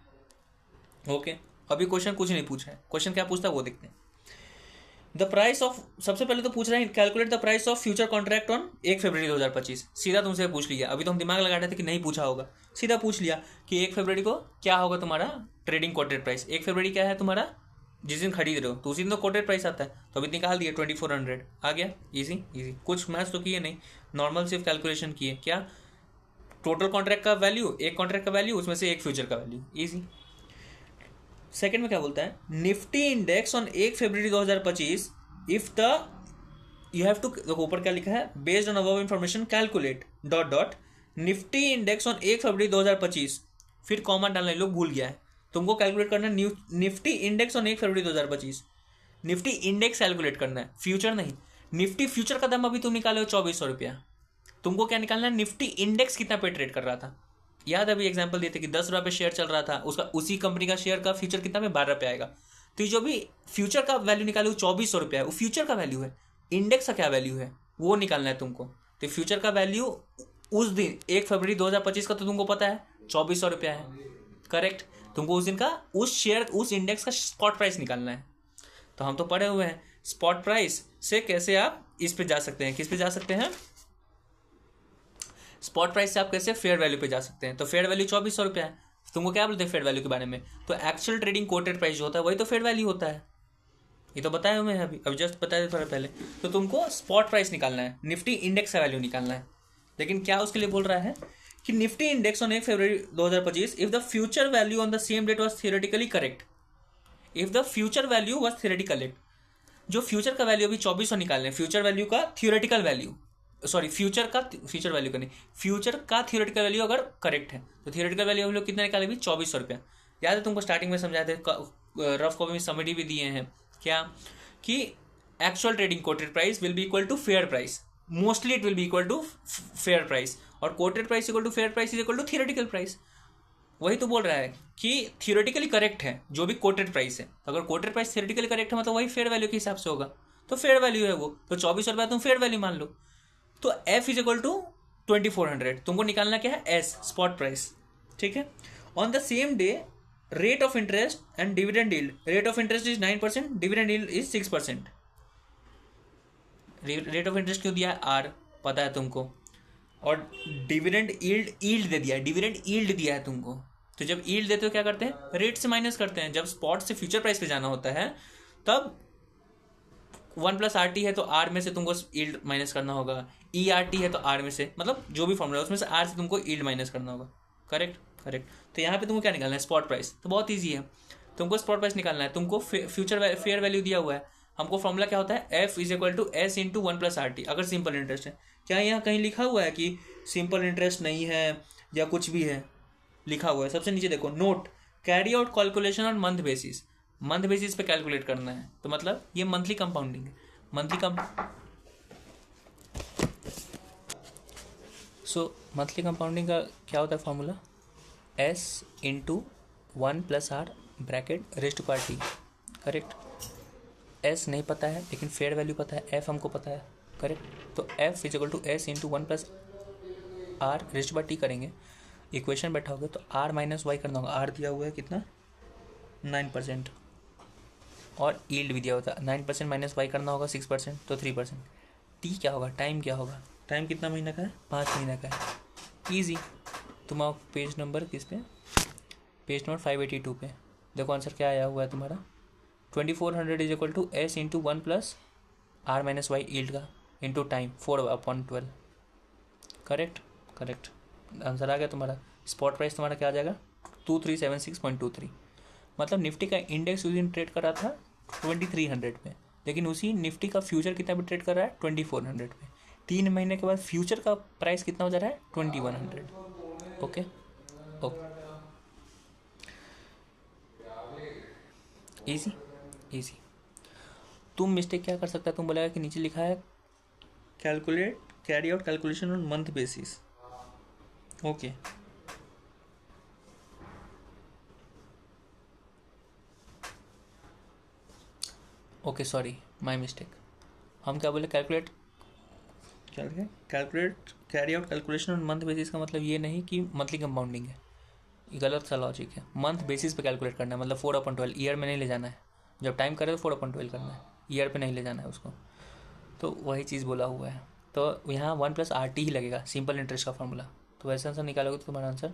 ओके, अभी क्वेश्चन कुछ नहीं पूछा है, क्वेश्चन क्या पूछता है वो देखते हैं। द प्राइस ऑफ, सबसे पहले तो पूछ रहे हैं calculate the price of future contract on 1 फरवरी 2025। सीधा तुमसे पूछ लिया, अभी तो हम दिमाग लगा रहे थे कि नहीं पूछा होगा, सीधा पूछ लिया कि 1 फरवरी को क्या होगा तुम्हारा ट्रेडिंग कोटेड प्राइस। 1 फरवरी क्या है तुम्हारा, जिस दिन खरीद रहे हो तो उसी दिन तो कोटेड प्राइस आता है, तो अभी निकाल दिया 2400 आ गया, इजी इजी, कुछ मैथ्स तो किए नहीं, नॉर्मल सिर्फ कैलकुलेशन किए, क्या टोटल कॉन्ट्रैक्ट का वैल्यू, एक कॉन्ट्रैक्ट का वैल्यू, उसमें से एक फ्यूचर का वैल्यू, इजी। सेकंड में क्या बोलता है, निफ्टी इंडेक्स ऑन 1 फरवरी 2025 if the, you have to, देखो ऊपर क्या लिखा है, based on above information calculate dot dot Nifty index on 1 फरवरी 2025, फिर कॉमा डालना लोग भूल गया है, तुमको कैलकुलेट करना है निफ्टी इंडेक्स ऑन 1 फरवरी 2025, निफ्टी इंडेक्स कैलकुलेट करना है, फ्यूचर नहीं। निफ्टी फ्यूचर का दाम अभी तुम निकाले हो 2400 रुपया, तुमको क्या निकालना है, निफ्टी इंडेक्स कितना पे ट्रेड कर रहा था। याद अभी एग्जांपल देते कि 10 रुपये शेयर चल रहा था, उसका उसी कंपनी का शेयर का फ्यूचर कितना में 12 रुपये आएगा, तो ये जो भी फ्यूचर का वैल्यू निकाले वो 2400 रुपया है, वो फ्यूचर का वैल्यू है, इंडेक्स का क्या वैल्यू है वो निकालना है तुमको। तो फ्यूचर का वैल्यू उस दिन 1 फरवरी 2025 का तो तुमको पता है 2400 रुपया है, करेक्ट। तुमको उस दिन का उस शेयर उस इंडेक्स का स्पॉट प्राइस निकालना है, तो हम तो पढ़े हुए हैं स्पॉट प्राइस से कैसे आप इस पे जा सकते हैं, किस पे जा सकते हैं, स्पॉट प्राइस से आप कैसे फेयर वैल्यू पे जा सकते हैं। तो फेयर वैल्यू 2400 रुपया है, तुमको क्या बोलते हैं फेयर वैल्यू के बारे में, तो एक्चुअल ट्रेडिंग कोटेड प्राइस जो होता है वही तो फेयर वैल्यू होता है, ये तो बताया हूँ मैं अभी जस्ट बताया थोड़ा पहले। तो तुमको स्पॉट प्राइस निकालना है, निफ्टी इंडेक्स का वैल्यू निकालना है, लेकिन क्या उसके लिए बोल रहा है कि निफ्टी इंडेक्स ऑन 1 फरवरी 2025 if the future value on the same date was theoretically correct, if the future value was theoretically correct, जो फ्यूचर का वैल्यू अभी 2400 निकालने, फ्यूचर वैल्यू का theoretical value, sorry future value का नहीं, फ्यूचर का theoretical value अगर करेक्ट है तो थियोरेटिकल वैल्यू हम लोग कितना निकाले भी 2400 रुपया। याद है तुमको स्टार्टिंग में समझाए थे, रफ कॉपी में समरी भी दिए हैं क्या, कि actual trading quoted price will be equal to fair price, mostly it will be equal to fair price, और quoted price equal to fair price is equal to theoretical price. वही तो बोल रहा है कि थियोरेटिकली करेक्ट है जो भी कोटेड प्राइस है, अगर कोटेड प्राइस थियोरेटिकली करेक्ट है मतलब वही फेयर वैल्यू के हिसाब से होगा, तो फेयर वैल्यू है वो, तो 2400 रुपया तुम फेयर वैल्यू मान लो। तो एफ इज इक्वल टू 2400, तुमको निकालना क्या है एस स्पॉट प्राइस, ठीक है। On the same day rate of interest and dividend yield, rate of interest is 9%, dividend yield is 6%। Rate of interest क्यों दिया है आर, पता है तुमको, और डिविडेंड यील्ड दे दिया है, डिविडेंड यील्ड दिया है तुमको। तो जब यील्ड देते हो क्या करते हैं, रेट से माइनस करते हैं, जब स्पॉट से फ्यूचर प्राइस पे जाना होता है तब 1+RT है तो आर में से तुमको यील्ड माइनस करना होगा, ERT है तो आर में से, मतलब जो भी फॉर्मूला है उसमें से आर से तुमको यील्ड माइनस करना होगा, करेक्ट करेक्ट। तो यहाँ पे तुमको क्या निकालना है स्पॉट प्राइस, तो बहुत ईजी है, तुमको स्पॉट प्राइस निकालना है, तुमको फ्यूचर फेयर वैल्यू दिया हुआ है, हमको फॉर्मूला क्या होता है F is equal to S into 1+RT अगर सिंपल इंटरेस्ट है। क्या यहाँ कहीं लिखा हुआ है कि सिंपल इंटरेस्ट नहीं है या कुछ भी है, लिखा हुआ है सबसे नीचे देखो, note carry out calculation on month basis, month basis पे कैलकुलेट करना है, तो मतलब ये मंथली कंपाउंडिंग है, मंथली कंपाउंडिंग का क्या होता है formula, S into 1+R bracket rest to power T, correct. S नहीं पता है लेकिन फेयर वैल्यू पता है, एफ हमको पता है, करेक्ट। तो F is equal to S into 1+R rest to power T करेंगे, इक्वेशन बैठाओगे तो आर माइनस वाई करना होगा, आर दिया हुआ है कितना 9%, और यील्ड भी दिया होता है 9% माइनस वाई करना होगा 6%, तो 3%। टी क्या होगा, टाइम क्या होगा, टाइम कितना महीना का है 5 महीना का है, ईजी। तुम आओ पेज नंबर किस पे, पेज नंबर 582 पे, देखो आंसर क्या आया हुआ है तुम्हारा, 2400 is equal to S into 1+R minus Y yield का into time 4/12, correct correct, answer आ गया तुम्हारा। स्पॉट प्राइस तुम्हारा क्या आ जाएगा 2376.23, मतलब निफ्टी का इंडेक्स उस दिन ट्रेड कर रहा था 2300 पे, लेकिन उसी निफ्टी का फ्यूचर कितना पे ट्रेड कर रहा है 2400 पे, 3 महीने के बाद फ्यूचर का प्राइस कितना हो जा रहा है 2100। Okay okay, easy easy. तुम मिस्टेक क्या कर सकता है, तुम बोलेगा कि नीचे लिखा है calculate carry out calculation on month basis. Okay, okay sorry my mistake. हम क्या बोले, कैलकुलेट क्या लिखे, calculate carry out calculation on month basis का मतलब ये नहीं कि मंथली कंपाउंडिंग है, ये गलत सा लॉजिक है। मंथ बेसिस पे कैलकुलेट करना है, मतलब 4/12 ईयर में नहीं ले जाना है। जब टाइम करे तो 4/12 करना है, ईयर पे नहीं ले जाना है उसको। तो वही चीज़ बोला हुआ है। तो यहाँ 1+RT ही लगेगा, सिंपल इंटरेस्ट का फॉर्मूला। तो वैसे आंसर निकालोगे तो तुम्हारा आंसर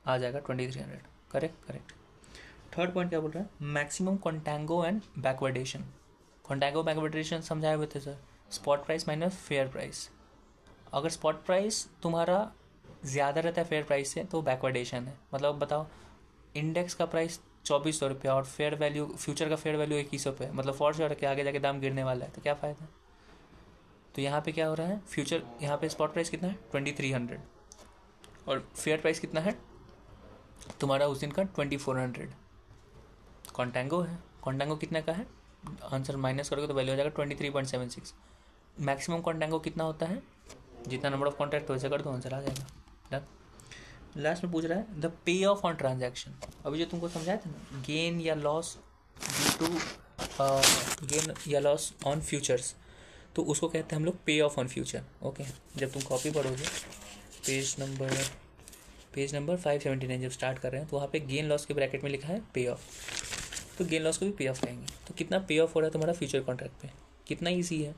आ जाएगा 2300। Correct correct. थर्ड पॉइंट क्या बोल रहा है, मैक्सिमम कॉन्टेंगो एंड बैकवर्डेशन। कॉन्टेंगो बैकवर्डेशन समझाए हुए थे sir, spot price minus fair price. अगर स्पॉट प्राइस तुम्हारा ज़्यादा रहता है फेयर प्राइस से तो बैकवर्डेशन है। मतलब बताओ, इंडेक्स का प्राइस 2400 रुपया और फेयर वैल्यू, फ्यूचर का फेयर वैल्यू 2100 पे, मतलब फॉर श्योर के आगे जाके दाम गिरने वाला है, तो क्या फ़ायदा। तो यहाँ पे क्या हो रहा है, फ्यूचर यहाँ पे स्पॉट प्राइस कितना है 2300 और फेयर प्राइस कितना है तुम्हारा उस दिन का 2400। कॉन्टेंगो है, कॉन्टेंगो कितने का है, आंसर माइनस करोगे तो वैल्यू हो जाएगा 23.76। मैक्सिमम कॉन्टेंगो कितना होता है, जितना नंबर ऑफ कॉन्ट्रैक्ट वैसे कर दो आंसर आ जाएगा। डन। लास्ट में पूछ रहा है the pay of on transaction. अभी जो तुमको समझाया था ना, गेन या लॉस ड्यू टू गेन या लॉस ऑन फ्यूचर्स, तो उसको कहते हैं हम लोग पे ऑफ ऑन फ्यूचर। ओके, जब तुम कॉपी पढ़ोगे पेज नंबर 579 जब स्टार्ट कर रहे हैं तो वहाँ पे गेन लॉस के ब्रैकेट में लिखा है पे ऑफ, तो गेन लॉस को भी पे ऑफ कहेंगे। तो कितना पे ऑफ हो रहा है तुम्हारा फ्यूचर कॉन्ट्रैक्ट पे, कितना ईजी है,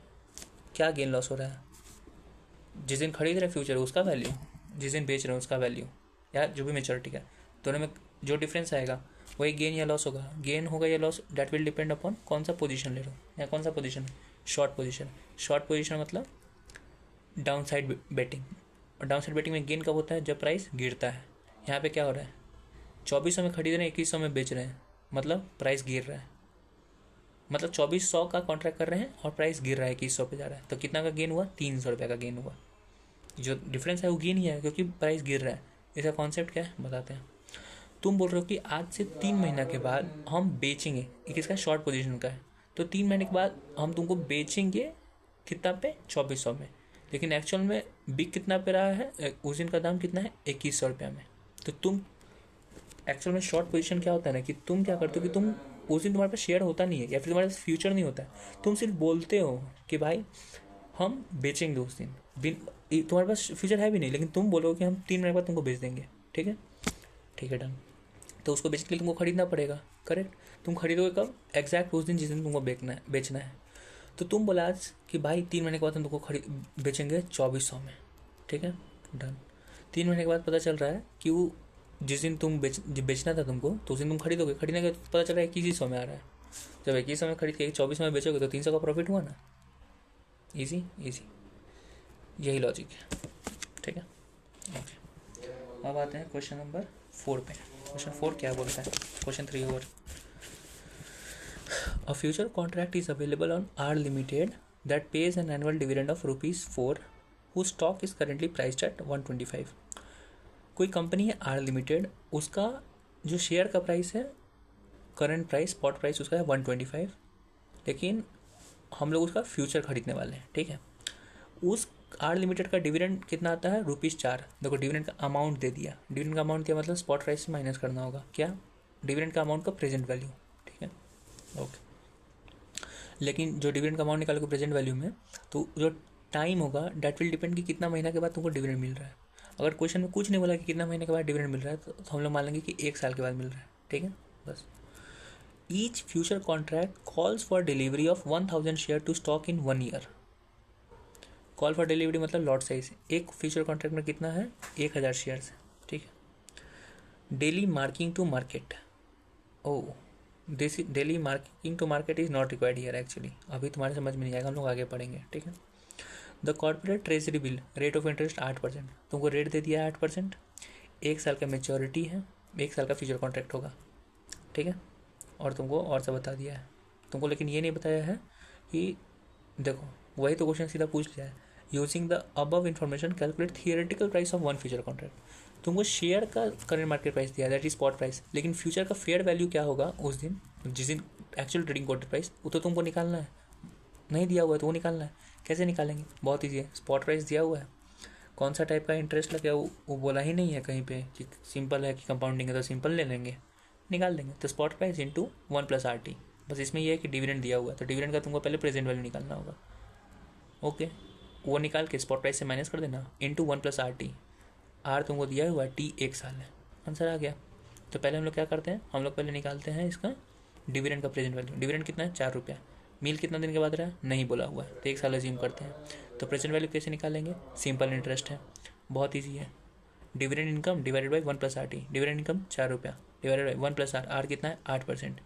क्या गेन लॉस हो रहा है, जिस दिन खरीद रहे फ्यूचर उसका वैल्यू, जिस दिन बेच रहे हैं उसका वैल्यू, या जो भी मेच्योरिटी का, दोनों में जो डिफरेंस आएगा वही गेन या लॉस होगा। गेन होगा या loss that will depend upon कौन सा पोजीशन ले रहे हो, या कौन सा पोजीशन है, शॉर्ट पोजीशन। शॉर्ट पोजीशन मतलब डाउन साइड बेटिंग, और डाउन साइड बेटिंग में गेन कब होता है, जब प्राइस गिरता है। यहाँ पे क्या हो रहा है, 2400 में खरीद रहे हैं, 2100 में बेच रहे हैं, मतलब प्राइस गिर रहा है, मतलब 2400 का कॉन्ट्रैक्ट कर रहे हैं और प्राइस गिर रहा है, 2100 पे जा रहा है, तो कितना का गेन हुआ, 300 रुपये का गेन हुआ। जो डिफरेंस है वो गेन ही है, क्योंकि प्राइस गिर रहा है। इसका कॉन्सेप्ट क्या है बताते हैं। तुम बोल रहे हो कि आज से 3 महीना के बाद हम बेचेंगे, ये किसका, शॉर्ट पोजीशन का है, तो 3 महीने के बाद हम तुमको बेचेंगे कितना पे, 2400 में, लेकिन एक्चुअल में बिक कितना पे रहा है, उस दिन का दाम कितना है, 2100 रुपये में। तो तुम एक्चुअल में शॉर्ट पोजीशन क्या होता है ना, कि तुम क्या करते हो कि तुम उस दिन तुम्हारे पास शेयर होता नहीं है, या फिर तुम्हारे पास फ्यूचर नहीं होता है, तुम सिर्फ बोलते हो कि भाई हम बेचेंगे उस दिन, तुम्हारे पास फ्यूचर है भी नहीं, लेकिन तुम बोलोगे कि हम 3 महीने बाद तुमको बेच देंगे। ठीक है, ठीक है, डन। तो उसको बेचने के लिए तुमको खरीदना पड़ेगा, करेक्ट। तुम खरीदोगे कब, एग्जैक्ट उस दिन जिस दिन तुमको बेचना है। तो तुम बोला आज कि भाई 3 महीने के बाद हम तुमको बेचेंगे 2400 में। ठीक है, डन। 3 महीने के बाद पता चल रहा है कि वो जिस दिन बेचना था तुमको, तो उस दिन तुम खरीदोगे, खरीदने के बाद पता चल रहा है 2100 में आ रहा है। जब 2100 में खरीद के 2400 में बेचोगे तो 300 का प्रॉफिट हुआ ना। ईजी ईजी, यही लॉजिक है। ठीक है, ओके। अब आते हैं क्वेश्चन नंबर 4 पे। क्वेश्चन 4 क्या बोलता है, question 3 over. A future contract is available on R limited that pays an annual dividend of ₹4 whose stock is currently priced at 125। कोई कंपनी है आर लिमिटेड, उसका जो शेयर का प्राइस है, करंट प्राइस, स्पॉट प्राइस उसका है 125, लेकिन हम लोग उसका फ्यूचर खरीदने वाले हैं। ठीक है, उस आर लिमिटेड का डिविडेंड कितना आता है, ₹4। देखो डिविडेंड का अमाउंट दे दिया, डिविडेंड का अमाउंट क्या मतलब स्पॉट प्राइस से माइनस करना होगा, क्या, डिविडेंड का अमाउंट का प्रेजेंट वैल्यू। ठीक है, ओके। लेकिन जो डिविडेंड का अमाउंट निकालोगे प्रेजेंट वैल्यू में, तो जो टाइम होगा डेट विल डिपेंड कि कितना महीना के बाद तुमको डिविडेंड मिल रहा है। अगर क्वेश्चन में कुछ नहीं बोला कि कितना महीने के बाद डिविडेंड मिल रहा है, तो हम लोग मान लेंगे कि 1 साल के बाद मिल रहा है। ठीक है, बस। Each future contract calls for delivery of 1000 share to stock in 1 year. Call for delivery मतलब लॉट साइज, एक फ्यूचर कॉन्ट्रैक्ट में कितना है, 1000 शेयर्स है। ठीक है, daily marking to market, oh this daily marking to market is not required here actually, अभी तुम्हारे समझ में नहीं आएगा, हम लोग आगे पढ़ेंगे। ठीक है, the corporate treasury bill rate of interest 8%, तुमको रेट दे दिया है 8%, 1 साल का मेच्योरिटी है, 1 साल का फ्यूचर कॉन्ट्रैक्ट होगा। ठीक है, और तुमको और सब बता दिया है तुमको, लेकिन ये नहीं बताया है कि देखो वही तो क्वेश्चन सीधा पूछ लिया है, using the above information calculate theoretical price of 1 future contract. तुमको शेयर का करंट मार्केट प्राइस दिया, दैट इज स्पॉट प्राइस, लेकिन फ्यूचर का फेयर वैल्यू क्या होगा उस दिन, जिस दिन एक्चुअल ट्रेडिंग क्वार्टर प्राइस वो तो तुमको निकालना है, नहीं दिया हुआ है तो वो निकालना है। कैसे निकालेंगे? बहुत ईजी है। स्पॉट प्राइस दिया हुआ है, कौन सा टाइप का इंटरेस्ट लगे वो बोला ही नहीं है कहीं पे कि सिंपल है कि कंपाउंडिंग है, तो सिंपल ले लेंगे, निकाल देंगे। तो स्पॉट प्राइस इंटू 1+RT। बस इसमें ये है कि डिविडेंड दिया हुआ है तो डिविडेंड का तुमको पहले प्रेजेंट वैल्यू निकालना होगा। ओके, वो निकाल के स्पॉट प्राइस से माइनस कर देना, इंटू 1+RT। आर तुमको दिया हुआ है, टी 1 साल है, आंसर आ गया। तो पहले हम लोग क्या करते हैं, हम लोग पहले निकालते हैं इसका डिविडेंड का प्रेजेंट वैल्यू। डिविडेंड कितना है? 4 रुपया। मील कितना दिन के बाद रहा है? नहीं बोला हुआ है, तो 1 साल अज्यूम करते हैं। तो प्रेजेंट वैल्यू कैसे निकालेंगे? सिंपल इंटरेस्ट है, बहुत ईजी है। Dividend income divided by 1+RT। Dividend income 4 रुपया डिवाइडेड बाई 1+R। आर कितना है? 8%।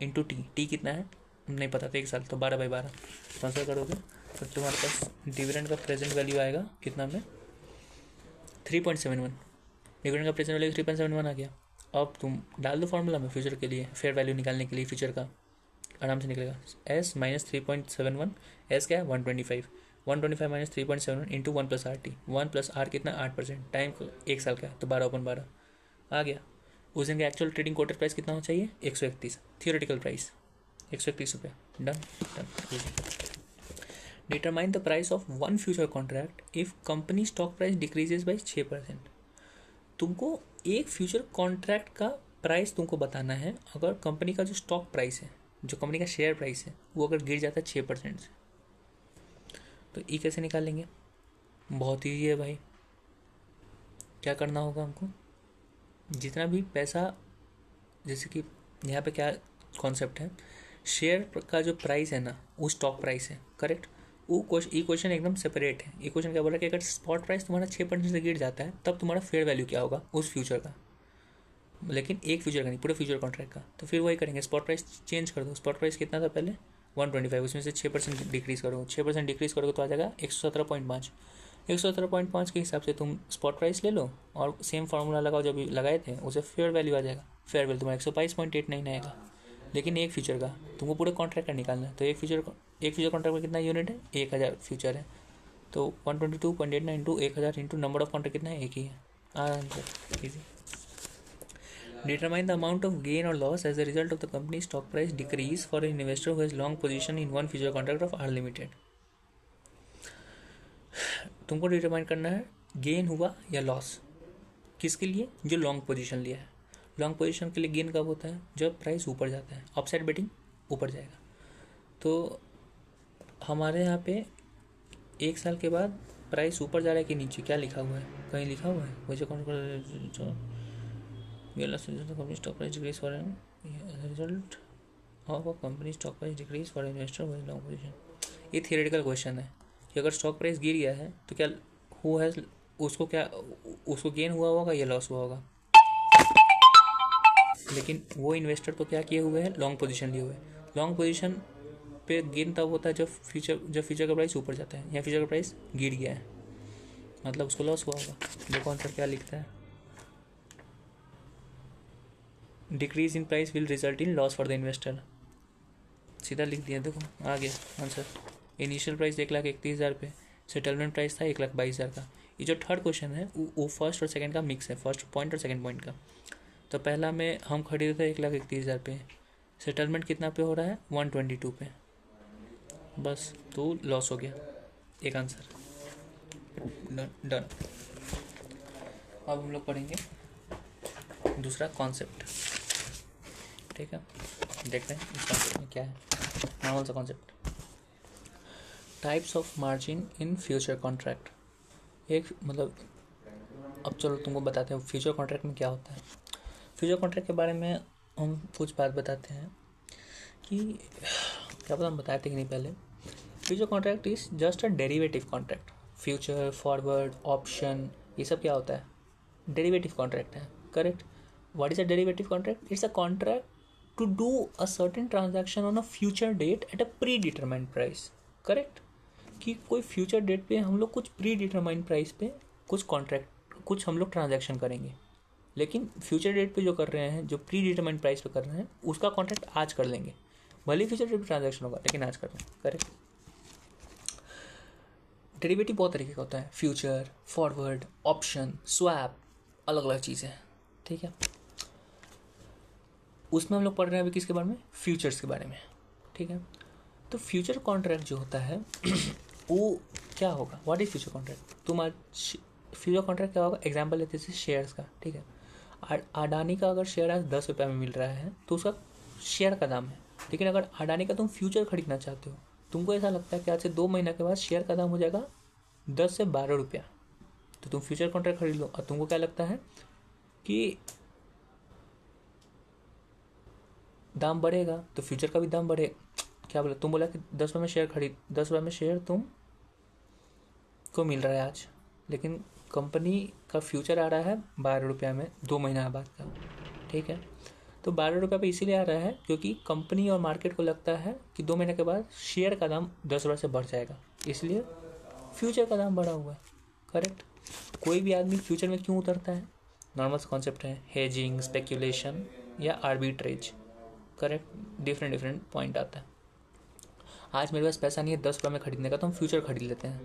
इंटू टी, टी कितना है नहीं पता, तो 1 साल, तो 12/12 ट्रांसफर करोगे तो तुम्हारे पास डिविडेंड का प्रेजेंट वैल्यू आएगा कितना में? 3.71। डिविडेंड का प्रेजेंट वैल्यू 3.71 आ गया। अब तुम डाल दो फॉर्मूला में फ्यूचर के लिए, फेयर वैल्यू निकालने के लिए फ्यूचर का, आराम से निकलेगा। एस माइनस 3.71, एस क्या है? 125। 125 माइनस 3.71 इंटू 1+RT। 1+R कितना? 8%। टाइम 1 साल का है तो 12/12 आ गया। उस दिन का एक्चुअल ट्रेडिंग क्वार्टर प्राइस कितना होना चाहिए? 131। थियोरेटिकल प्राइस 131 रुपये। Done done. Determine the price of one future contract if company stock price decreases by 6%। तुमको एक फ्यूचर कॉन्ट्रैक्ट का प्राइस तुमको बताना है अगर कंपनी का जो स्टॉक प्राइस है, जो कंपनी का शेयर प्राइस है, वो अगर गिर जाता है 6% से। तो ई कैसे निकालेंगे? बहुत ईजी है भाई। क्या करना होगा हमको, जितना भी पैसा, जैसे कि यहाँ पे क्या कॉन्सेप्ट है, शेयर का जो प्राइस है ना वो स्टॉक प्राइस है, करेक्ट। वो ई क्वेश्चन एकदम सेपरेट है। ई क्वेश्चन क्या बोल रहा है कि अगर स्पॉट प्राइस तुम्हारा 6% से गिर जाता है तब तुम्हारा फेयर वैल्यू क्या होगा उस फ्यूचर का, लेकिन एक फ्यूचर का नहीं, पूरे फ्यूचर कॉन्ट्रैक्ट का। तो फिर वही करेंगे, स्पॉट प्राइस चेंज कर दो। स्पॉट प्राइस कितना था पहले? 125, उसमें से 6% डिक्रीज करो। 6% डिक्रीज करोगे तो आ जाएगा 117.5। 117.5 के हिसाब से तुम स्पॉट प्राइस ले लो और सेम फार्मूला लगाओ जो भी लगाए थे, उसे फेयर वैल्यू आ जाएगा। फेयर वैल्यू तुम्हारा 122.89 आएगा, लेकिन एक फ्यूचर का तुमको पूरे कॉन्ट्रैक्ट का निकालना है। तो एक फ्यूचर कॉन्ट्रैक्ट में कितना यूनिट है? 1000 फ्यूचर है, तो 122.89 into 1000 into number of contract कितना है? एक ही है। Answer easy. Determine the amount of gain or loss as a result of the company's stock price decrease for an investor who has long position in one future contract of R Limited. तुमको determine करना है gain हुआ या loss, किसके लिए? जो long position लिया है। लॉन्ग पोजीशन के लिए गेन कब होता है? जब प्राइस ऊपर जाता है, अपसाइड बेटिंग ऊपर जाएगा। तो हमारे यहाँ पे 1 साल के बाद प्राइस ऊपर जा रहा है कि नीचे, क्या लिखा हुआ है? कहीं लिखा हुआ है वैसे कौन company stock price decrease for an as a result of a company stock price decrease for investor who has long position। ये थियोरेटिकल क्वेश्चन है कि अगर स्टॉक प्राइस गिर गया है तो क्या हु हैज, उसको गेन हुआ होगा या लॉस हुआ होगा। लेकिन वो इन्वेस्टर तो क्या किए हुए हैं? लॉन्ग पोजीशन लिए हुए हैं। लॉन्ग पोजीशन पे गेन तब होता है जब फ्यूचर का प्राइस ऊपर जाता है या फ्यूचर का प्राइस गिर गया है, मतलब उसको लॉस हुआ होगा। देखो आंसर क्या लिखता है, decrease in price will result in loss for the investor. सीधा लिख दिया, देखो आ गया आंसर। इनिशियल प्राइस 1,31,000 पे, सेटलमेंट प्राइस था 1,22,000 का। ये जो थर्ड क्वेश्चन है वो फर्स्ट और सेकंड का मिक्स है, फर्स्ट पॉइंट और सेकंड पॉइंट का। तो पहला में हम खरीदे थे 1,31,000 पे, सेटलमेंट कितना पे हो रहा है? 122 पे, बस तो लॉस हो गया, एक आंसर। डन। अब हम लोग पढ़ेंगे दूसरा कॉन्सेप्ट, ठीक है। देखते हैं इस कॉन्सेप्ट में क्या है। नॉर्मल सा concept, types of margin in future contract. एक मतलब, अब चलो तुमको बताते हैं फ्यूचर कॉन्ट्रैक्ट में क्या होता है। फ्यूचर कॉन्ट्रैक्ट के बारे में हम कुछ बात बताते हैं कि क्या पता हम बताए थे कि नहीं पहले। Future contract is just a derivative contract. Future, forward, option, ये सब क्या होता है? डेरिवेटिव कॉन्ट्रैक्ट है, correct. What is a derivative contract? It's a contract to do a certain transaction on a future date at a predetermined price, correct. कि कोई future date पे हम लोग कुछ प्री डिटरमाइंड प्राइस पे कुछ हम लोग ट्रांजैक्शन करेंगे, लेकिन फ्यूचर डेट पे जो कर रहे हैं, जो प्री डिटरमाइंड प्राइस पे कर रहे हैं, उसका कॉन्ट्रैक्ट आज कर लेंगे, भले फ्यूचर डेट पे ट्रांजैक्शन होगा लेकिन आज कर लेंगे, करेक्ट। डेरिवेटिव बहुत तरीके का होता है, फ्यूचर, फॉरवर्ड, ऑप्शन, स्वैप, अलग अलग चीज़ें, ठीक है। उसमें हम लोग पढ़ रहे हैं अभी किसके बारे में, फ्यूचर्स के बारे में, ठीक है। तो फ्यूचर कॉन्ट्रैक्ट जो होता है वो क्या होगा, व्हाट इज फ्यूचर कॉन्ट्रैक्ट। तुम आज फ्यूचर कॉन्ट्रैक्ट क्या होगा, एग्जाम्पल लेते हैं शेयर्स का, ठीक है। अडानी का अगर शेयर आज 10 रुपये में मिल रहा है तो उसका शेयर का दाम है, लेकिन अगर अडानी का तुम फ्यूचर खरीदना चाहते हो, तुमको ऐसा लगता है कि आज से 2 महीने के बाद शेयर का दाम हो जाएगा 10 से 12 रुपया, तो तुम फ्यूचर कॉन्ट्रैक्ट खरीद लो। और तुमको क्या लगता है कि दाम बढ़ेगा तो फ्यूचर का भी दाम बढ़े, क्या बोला, तुम बोला कि 10 रुपये में शेयर खरीद, 10 रुपये में शेयर तुम को मिल रहा है आज, लेकिन कंपनी का फ्यूचर आ रहा है 12 रुपया में 2 महीना बाद का, ठीक है। तो 12 रुपये पे इसीलिए आ रहा है क्योंकि कंपनी और मार्केट को लगता है कि 2 महीने के बाद शेयर का दाम 10 रुपये से बढ़ जाएगा, इसलिए फ्यूचर का दाम बढ़ा हुआ है, करेक्ट। कोई भी आदमी फ्यूचर में क्यों उतरता है, नॉर्मल कॉन्सेप्ट है, हेजिंग, स्पेक्यूलेशन या arbitrage, correct. Different different point आता है। आज मेरे पास पैसा नहीं है 10 रुपये में खरीदने का, तो हम फ्यूचर खरीद लेते हैं,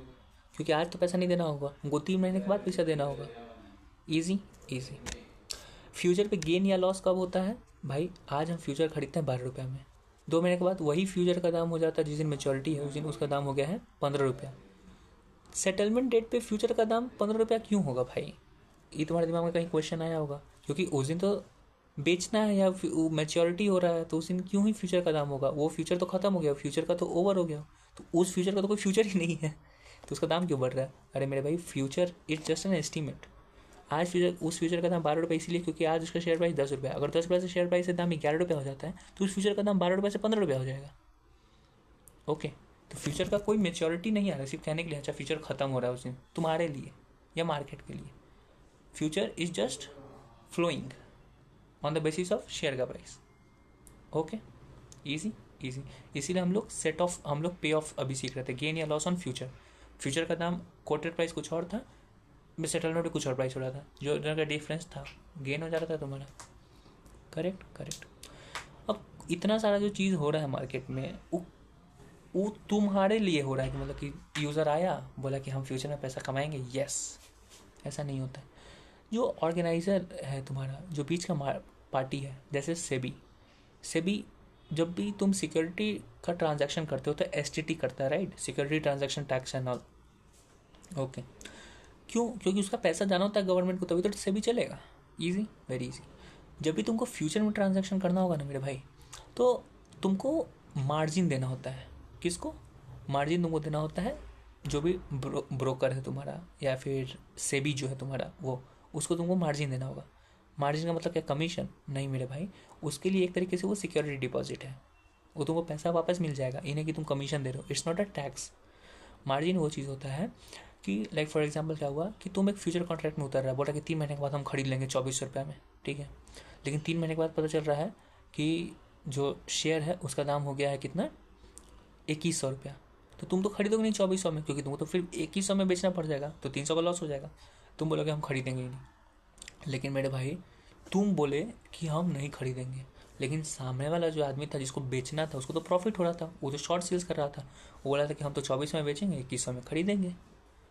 क्योंकि आज तो पैसा नहीं देना होगा, हमको 3 महीने के बाद पैसा देना होगा। Easy easy. फ्यूचर पे गेन या लॉस कब होता है भाई, आज हम फ्यूचर खरीदते हैं 12 रुपये में, 2 महीने के बाद वही फ्यूचर का दाम हो जाता है, जिस दिन मेच्योरिटी है उस दिन उसका दाम हो गया है 15 रुपया। सेटलमेंट डेट पे फ्यूचर का दाम 15 रुपया क्यों होगा भाई, ये तुम्हारे दिमाग में कहीं क्वेश्चन आया होगा, क्योंकि उस दिन तो बेचना है या मैच्योरिटी हो रहा है, तो उस दिन क्यों ही फ्यूचर का दाम होगा, वो फ्यूचर तो खत्म हो गया, फ्यूचर का तो ओवर हो गया, तो उस फ्यूचर का तो कोई फ्यूचर ही नहीं है, तो उसका दाम क्यों बढ़ रहा है। अरे मेरे भाई, future it's just an estimate. आज फ्यूचर, उस फ्यूचर का दाम 12 रुपये इसलिए क्योंकि आज उसका शेयर प्राइस 10 रुपया, अगर 10 रुपये से शेयर प्राइस से दाम 11 रुपया हो जाता है तो उस फ्यूचर का दाम 12 रुपये से 15 रुपया हो जाएगा। ओके, तो फ्यूचर का कोई मेच्योरिटी नहीं आ रहा, सिर्फ कहने के लिए अच्छा फ्यूचर खत्म हो रहा है उस दिन तुम्हारे लिए या मार्केट के लिए। Future is just flowing on the basis of share का प्राइस। Okay, easy easy. इसीलिए हम लोग पे ऑफ अभी सीख रहे थे, गेन या लॉस ऑन फ्यूचर। फ्यूचर का दाम कोटेड प्राइस कुछ और था, सेटलमेंट भी कुछ और प्राइस हो रहा था, जो का डिफरेंस था गेन हो जा रहा था तुम्हारा, करेक्ट करेक्ट। अब इतना सारा जो चीज़ हो रहा है मार्केट में वो तुम्हारे लिए हो रहा है कि मतलब कि यूज़र आया बोला कि हम फ्यूचर में पैसा कमाएंगे, यस, ऐसा नहीं होता है। जो ऑर्गेनाइज़र है तुम्हारा, जो बीच का पार्टी है, जैसे सेबी जब भी तुम सिक्योरिटी का ट्रांजैक्शन करते हो तो एसटीटी करता है, right, security transaction tax and all. Okay, क्यों, क्योंकि उसका पैसा जाना होता है गवर्नमेंट को, तभी तो सेबी चलेगा। Easy, very easy. जब भी तुमको फ्यूचर में ट्रांजैक्शन करना होगा ना मेरे भाई, तो तुमको मार्जिन देना होता है। किसको मार्जिन तुमको देना होता है, जो भी ब्रोकर है तुम्हारा या फिर सेबी जो है तुम्हारा, वो उसको तुमको मार्जिन देना होगा। मार्जिन का मतलब क्या, कमीशन नहीं मेरे भाई, उसके लिए एक तरीके से वो सिक्योरिटी डिपॉजिट है, वो तुमको पैसा वापस मिल जाएगा, इन्हें कि तुम कमीशन दे रहे हो, it's not a tax. Margin वो चीज़ होता है कि लाइक फॉर एग्जांपल क्या हुआ कि तुम एक फ्यूचर कॉन्ट्रैक्ट में उतर रहा है, बोला कि 3 महीने के बाद हम खरीद लेंगे 24 रुपये में, ठीक है। लेकिन 3 महीने के बाद पता चल रहा है कि जो शेयर है उसका दाम हो गया है कितना, 2100 रुपया। तो तुम तो खरीदोगे नहीं 2400 में, क्योंकि तुमको तो फिर 2100 में बेचना पड़ जाएगा, तो 300 का लॉस हो जाएगा। तुम बोलोगे हम खरीदेंगे ही नहीं, लेकिन मेरे भाई तुम बोले कि हम नहीं खरीदेंगे, लेकिन सामने वाला जो आदमी था जिसको बेचना था उसको तो प्रॉफिट हो रहा था, वो तो शॉर्ट सेल्स कर रहा था, वो बोला था कि हम तो 24 में बेचेंगे, 2100 में खरीदेंगे।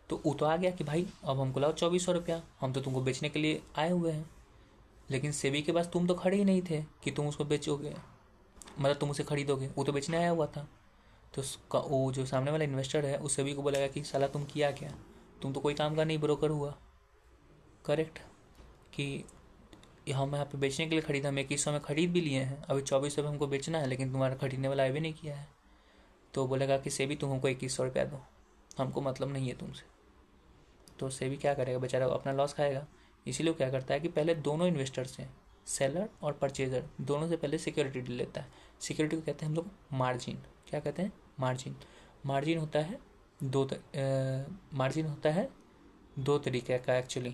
तो वो तो आ गया कि भाई अब हमको लाओ 2400 रुपया, हम तो तुमको बेचने के लिए आए हुए हैं। लेकिन सेबी के पास तुम तो खड़े ही नहीं थे कि तुम उसको बेचोगे, मतलब तुम उसे खरीदोगे, वो तो बेचने आया हुआ था। तो वो जो सामने वाला इन्वेस्टर है उस सेबी को बोलेगा कि साला तुम किया क्या, तुम तो कोई काम का नहीं ब्रोकर हुआ, करेक्ट, कि हम यहाँ पे बेचने के लिए खरीदा, हम 2100 में खरीद भी लिए हैं, अभी 2400 में हमको बेचना है, लेकिन तुम्हारा खरीदने वाला भी नहीं किया है। तो बोलेगा कि सेबी तुम हमको 2100 रुपया दो, हमको मतलब नहीं है तुमसे। तो सेबी क्या करेगा, बेचारा अपना लॉस खाएगा। इसीलिए वो क्या करता है कि पहले दोनों इन्वेस्टर्स हैं, सेलर और परचेजर, दोनों से पहले सिक्योरिटी डील लेता है। सिक्योरिटी को कहते हैं हम लोग मार्जिन, क्या कहते हैं, मार्जिन। मार्जिन होता है मार्जिन होता है 2 तरीके का एक्चुअली,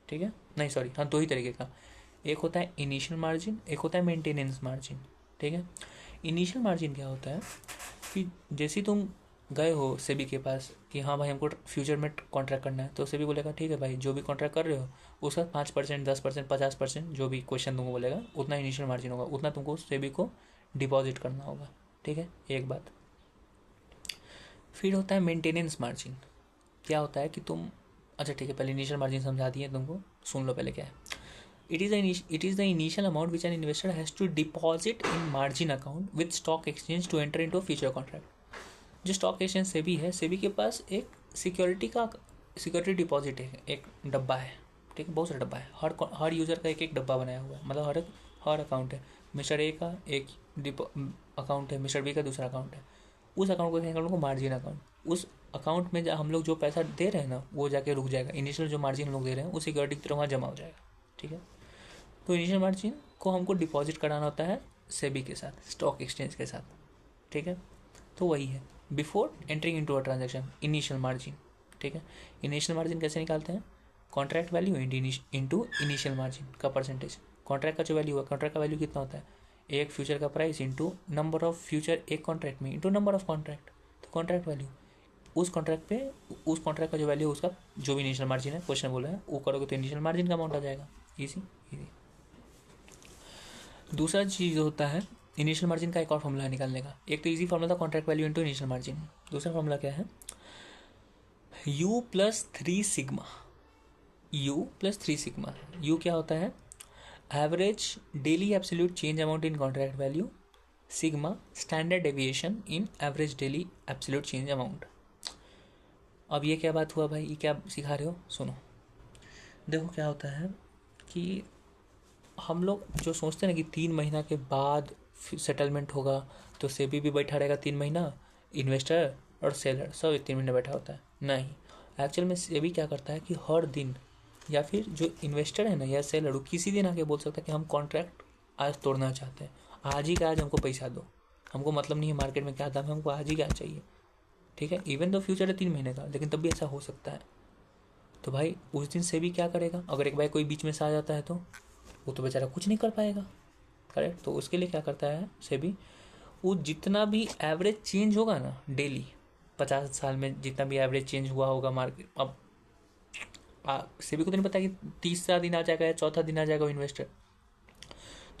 ठीक है, नहीं सॉरी, हाँ 2 ही तरीके का। एक होता है इनिशियल मार्जिन, एक होता है मेंटेनेंस मार्जिन, ठीक है। इनिशियल मार्जिन क्या होता है कि जैसे ही तुम गए हो सेबी के पास कि हाँ भाई हमको फ्यूचर में कॉन्ट्रैक्ट करना है, तो सेबी बोलेगा ठीक है भाई, जो भी कॉन्ट्रैक्ट कर रहे हो उसका 5%, 10%, 50%, जो भी क्वेश्चन तुमको बोलेगा उतना इनिशियल मार्जिन होगा, उतना तुमको सेबी को डिपॉजिट करना होगा, ठीक है, एक बात। फिर होता है मेंटेनेंस मार्जिन। क्या होता है कि तुम, अच्छा ठीक है, पहले इनिशियल मार्जिन समझा दिए तुमको, सुन लो पहले क्या है। It is the initial amount which an investor has to deposit in margin account with stock exchange to enter into a future contract. जो स्टॉक एक्सचेंज सेबी है, सेबी के पास एक सिक्योरिटी डिपॉजिट है, एक डब्बा है, ठीक है, बहुत सारा डब्बा है, हर यूज़र का एक एक डब्बा बनाया हुआ है, मतलब हर अकाउंट है। मिस्टर ए का एक अकाउंट है, मिस्टर बी का दूसरा अकाउंट है। उस अकाउंट को कहेंगे हम लोग को मार्जिन अकाउंट। उस अकाउंट में हम लोग जो पैसा दे रहे हैं ना, वो जाके रुक जाएगा। इनिशियल जो मार्जिन हम लोग दे रहे हैं उस सिक्योरिटी की तरह वहाँ जमा हो जाएगा, ठीक है। तो इनिशियल मार्जिन को हमको डिपॉजिट कराना होता है सेबी के साथ, स्टॉक एक्सचेंज के साथ, ठीक है। तो वही है before entering into a transaction, initial margin, ठीक है। इनिशियल मार्जिन कैसे निकालते हैं? Contract value into initial margin का परसेंटेज। कॉन्ट्रैक्ट का जो वैल्यू है, कॉन्ट्रैक्ट का वैल्यू कितना होता है? एक फ्यूचर का price into number of future एक कॉन्ट्रैक्ट में इंटू नंबर ऑफ कॉन्ट्रैक्ट। तो कॉन्ट्रैक्ट वैल्यू उस कॉन्ट्रैक्ट का जो वैल्यू है उसका जो भी इनिशियल मार्जिन है, क्वेश्चन बोला है, वो करोगे तो इनिशियल मार्जिन का अमाउंट आ जाएगा। इजी। दूसरा चीज़ होता है इनिशियल मार्जिन का एक और फॉर्मूला निकालने का। एक तो इजी फॉर्मूला था contract value into initial margin. दूसरा फॉर्मूला क्या है? U plus 3 sigma. U क्या होता है? Average daily absolute change amount in contract value, sigma standard deviation in average daily absolute change amount. अब ये क्या बात हुआ भाई, ये क्या सिखा रहे हो? सुनो, देखो क्या होता है कि हम लोग जो सोचते हैं ना कि 3 महीना के बाद सेटलमेंट होगा, तो सेबी भी बैठा रहेगा 3 महीना, इन्वेस्टर और सेलर सब 3 महीने बैठा होता है। नहीं, एक्चुअल में सेबी क्या करता है कि हर दिन, या फिर जो इन्वेस्टर है ना या सेलर, वो किसी दिन आके बोल सकता है कि हम कॉन्ट्रैक्ट आज तोड़ना चाहते हैं, आज ही का आज हमको पैसा दो, हमको मतलब नहीं है मार्केट में क्या दाम है, हमको आज ही क्या चाहिए, ठीक है। इवन तो फ्यूचर है 3 महीने का, लेकिन तब भी ऐसा हो सकता है। तो भाई उस दिन सेबी क्या करेगा? अगर एक भाई कोई बीच में से आ जाता है तो वो तो बेचारा कुछ नहीं कर पाएगा, करेक्ट। तो उसके लिए क्या करता है सेबी, वो जितना भी एवरेज चेंज होगा ना डेली, 50 साल में जितना भी एवरेज चेंज हुआ होगा मार्केट, अब सेबी को तो नहीं पता कि 30रा दिन आ जाएगा या चौथा दिन आ जाएगा वो इन्वेस्टर।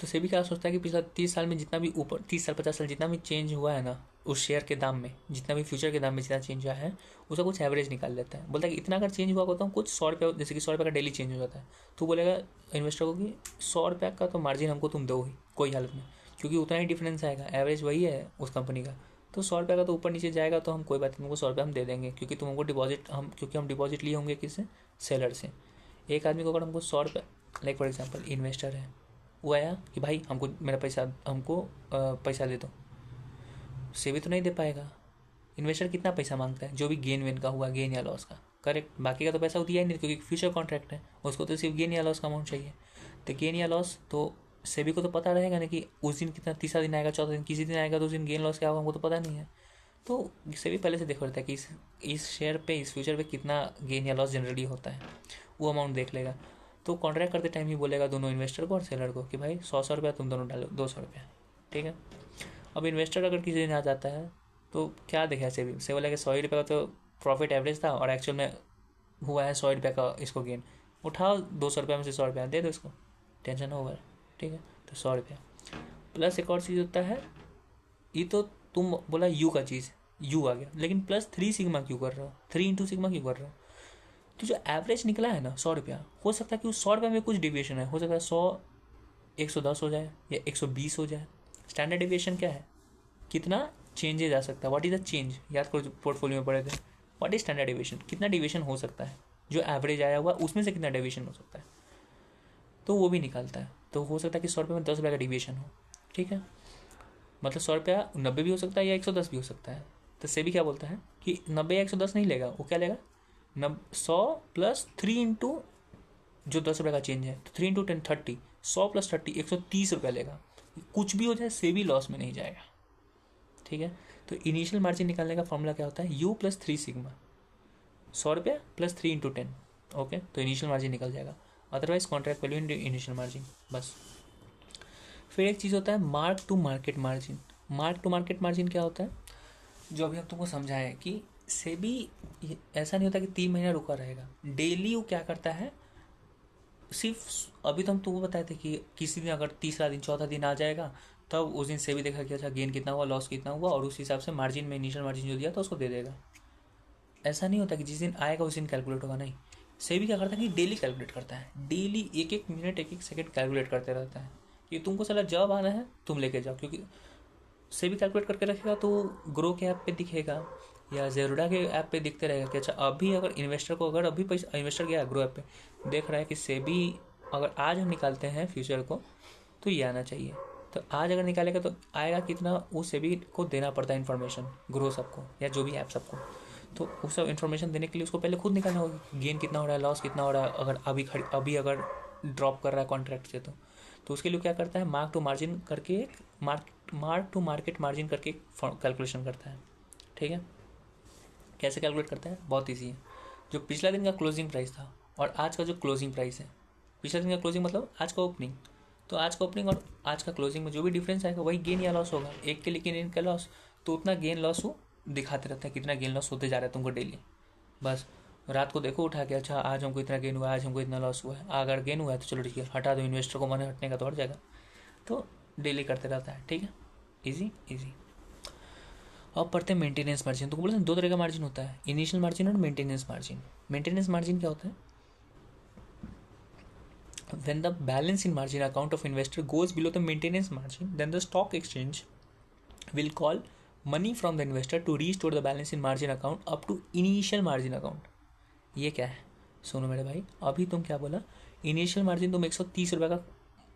तो सेबी क्या सोचता है कि पिछला 30 साल में जितना भी ऊपर 30 साल 50 साल जितना भी चेंज हुआ है ना उस शेयर के दाम में, जितना भी फ्यूचर के दाम में जितना चेंज हुआ है उसका कुछ एवरेज निकाल लेता है। बोलता है कि इतना अगर चेंज हुआ होता हूँ कुछ 100 रुपये, जैसे कि 100 रुपये का डेली चेंज हो जाता है, तो बोलेगा इन्वेस्टर को कि 100 रुपये का तो मार्जिन हमको तुम दो ही कोई हालत में, क्योंकि उतना ही डिफरेंस आएगा, एवरेज वही है उस कंपनी का। तो 100 रुपये का तो ऊपर नीचे जाएगा तो हम कोई बात नहीं, तुमको 100 रुपये हम दे देंगे, क्योंकि तुम हमको क्योंकि हम डिपॉजिट लिए होंगे किससे? सेलर से। एक आदमी को अगर हमको 100 रुपये, लाइक फॉर एग्जाम्पल इन्वेस्टर है, वो आया कि भाई हमको मेरा पैसा, हमको पैसा दे दो, सेबी तो नहीं दे पाएगा। इन्वेस्टर कितना पैसा मांगता है? जो भी गेन वेन का हुआ, गेन या लॉस का, करेक्ट। बाकी का तो पैसा दिया ही नहीं, क्योंकि फ्यूचर कॉन्ट्रैक्ट है, उसको तो सिर्फ गेन या लॉस का अमाउंट चाहिए। तो गेन या लॉस तो सेबी को तो पता रहेगा ना कि उस दिन कितना, तीसरा दिन आएगा, चौथा दिन, किसी दिन आएगा, तो उस दिन गेन लॉस क्या होगा हमको तो पता नहीं है। तो सेबी पहले से देख लेता है कि इस शेयर पे, इस फ्यूचर पे कितना गेन या लॉस जनरली होता है, वो अमाउंट देख लेगा। तो कॉन्ट्रैक्ट करते टाइम ही बोलेगा दोनों इन्वेस्टर को और सेलर को कि भाई 100 रुपया तुम दोनों डालो, 200 रुपया, ठीक है। अब इन्वेस्टर अगर किसी दिन आ जाता है तो क्या देखा सेबी से, बोला कि 100 रुपये का तो प्रॉफिट एवरेज था और एक्चुअल में हुआ है 100 रुपये का इसको गेन, उठाओ 200 रुपये में से 100 रुपया दे दो इसको, टेंशन ओवर, ठीक है। तो 100 रुपया प्लस एक और चीज़ होता है, ये तो तुम बोला यू का चीज़, यू आ गया, लेकिन प्लस 3 सिग्मा क्यों कर रहे हो, 3 इंटू सिग्मा क्यों कर रहे हो? तो जो एवरेज निकला है ना 100 रुपया, हो सकता है कि उस 100 रुपये में कुछ डिविएशन है, हो सकता है 100 110 हो जाए या 120 हो जाए। स्टैंडर्ड डिविएशन क्या है? कितना चेंजेज आ सकता है, व्हाट इज द चेंज, याद करो पोर्टफोलियो में पढ़े थे, व्हाट इज स्टैंडर्ड डिविएशन, कितना डिविएशन हो सकता है, जो एवरेज आया हुआ उसमें से कितना डिविएशन हो सकता है, तो वो भी निकालता है। तो हो सकता है कि 100 रुपये में 10 रुपये का डिविएशन हो, ठीक है, मतलब 100 रुपया 90 भी हो सकता है या 110 भी हो सकता है। तो सेबी क्या बोलता है कि 90 या 110 नहीं लेगा, वो क्या लेगा, 100 प्लस 3 इंटू जो 10 रुपये का चेंज है, तो 3 इंटू 10 30, 100 प्लस 30 130 रुपया लेगा। कुछ भी हो जाए सेबी लॉस में नहीं जाएगा, ठीक है। तो इनिशियल मार्जिन निकालने का फॉर्मूला क्या होता है, यू प्लस 3 सिग्मा, 100 रुपया प्लस 3 इंटू 10, ओके। तो इनिशियल मार्जिन निकल जाएगा, otherwise contract value into initial margin, बस। फिर एक चीज़ होता है mark to market margin. Mark to market margin क्या होता है, जो अभी हम तुमको समझाए कि सेबी ऐसा नहीं होता कि 3 महीना रुका रहेगा, डेली वो क्या करता है, सिर्फ अभी तो हम तुमको बताए थे कि किसी दिन अगर तीसरा दिन चौथा दिन आ जाएगा तब उस दिन सेबी देखा कि अच्छा गेन कितना हुआ, लॉस कितना हुआ, और उस हिसाब से मार्जिन में इनिशियल मार्जिन जो दिया तो उसको दे देगा। ऐसा नहीं होता कि जिस दिन आएगा उस दिन कैलकुलेट होगा, नहीं। सेबी क्या करता है कि डेली कैलकुलेट करता है, डेली एक एक मिनट एक एक सेकंड कैलकुलेट करते रहता है कि तुमको साला जब आना है तुम लेके जाओ, क्योंकि सेबी कैलकुलेट करके रखेगा तो ग्रो के ऐप पे दिखेगा या जेरोडा के ऐप पे दिखते रहेगा कि अच्छा अभी अगर इन्वेस्टर को, अगर अभी पैसा इन्वेस्टर गया ग्रो ऐप पे देख रहा है कि सेबी अगर आज हम निकालते हैं फ्यूचर को तो ये आना चाहिए, तो आज अगर निकालेगा तो आएगा कितना, वो सेबी को देना पड़ता है इन्फॉर्मेशन ग्रो सबको या जो भी ऐप सबको, तो वो सब इन्फॉर्मेशन देने के लिए उसको पहले खुद निकालना होगा गेन कितना हो रहा है, लॉस कितना हो रहा है, अगर अभी अगर ड्रॉप कर रहा है कॉन्ट्रैक्ट से तो उसके लिए क्या करता है, मार्क टू मार्जिन करके मार्क टू मार्केट मार्जिन करके कैलकुलेशन करता है। ठीक है, कैसे कैलकुलेट करता है, बहुत ईजी है। जो पिछला दिन का क्लोजिंग प्राइस था और आज का जो क्लोजिंग प्राइस है, पिछले दिन का क्लोजिंग मतलब आज का ओपनिंग, तो आज का ओपनिंग और आज का क्लोजिंग में जो भी डिफरेंस आएगा वही गेन या लॉस होगा। एक के लेकिन इनका लॉस, तो उतना गेन लॉस वो दिखाते रहता है, कितना गेन लॉस होते जा रहा है तुमको डेली। बस रात को देखो उठा के, अच्छा आज हमको इतना गेन हुआ है, आज हमको इतना लॉस हुआ है, अगर गेन हुआ है तो चलो ठीक है हटा दो, इन्वेस्टर को मन हटने का तो हट जाएगा, तो डेली करते रहता है। ठीक है, इजी इजी। अब पढ़ते हैं मेंटेनेंस मार्जिन। तो बोलते हैं दो तरह का मार्जिन होता है, इनिशियल मार्जिन और मेंटेनेंस मार्जिन। मेंटेनेंस मार्जिन क्या होता है, when the balance in margin account of investor goes below the maintenance margin, then the stock exchange will call money from the investor to restore the balance in margin account up to initial margin account। ये क्या है, सुनो मेरे भाई, अभी तुम क्या बोला, इनिशियल मार्जिन तुम 130 रुपये का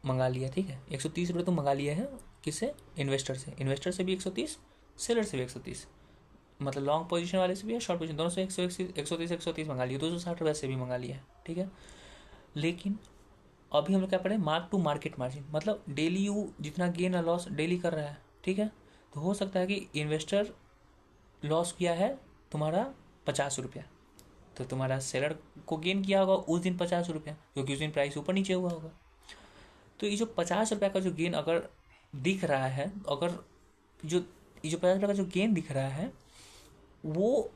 मंगा लिया, ठीक है 130 रुपये तुम मंगा लिया है, किससे, इन्वेस्टर से भी 130, सेलर से भी 130, मतलब लॉन्ग पोजीशन वाले से भी है, शॉर्ट पोजीशन दोनों से 130 मंगा लिया, 260 रुपये से भी मंगा लिया है। ठीक है, लेकिन अभी हम लोग क्या पढ़े, मार्क टू मार्केट मार्जिन, मतलब डेली यू जितना गेन या लॉस डेली कर रहा है। ठीक है, तो हो सकता है कि इन्वेस्टर लॉस किया है तुम्हारा 50 रुपया, तो तुम्हारा सेलर को गेन किया होगा उस दिन 50 रुपया, क्योंकि उस दिन प्राइस ऊपर नीचे हुआ होगा। तो ये जो 50 रुपया का जो गेन अगर दिख रहा है, अगर जो ये जो 50 रुपये का जो गेन दिख रहा है, वो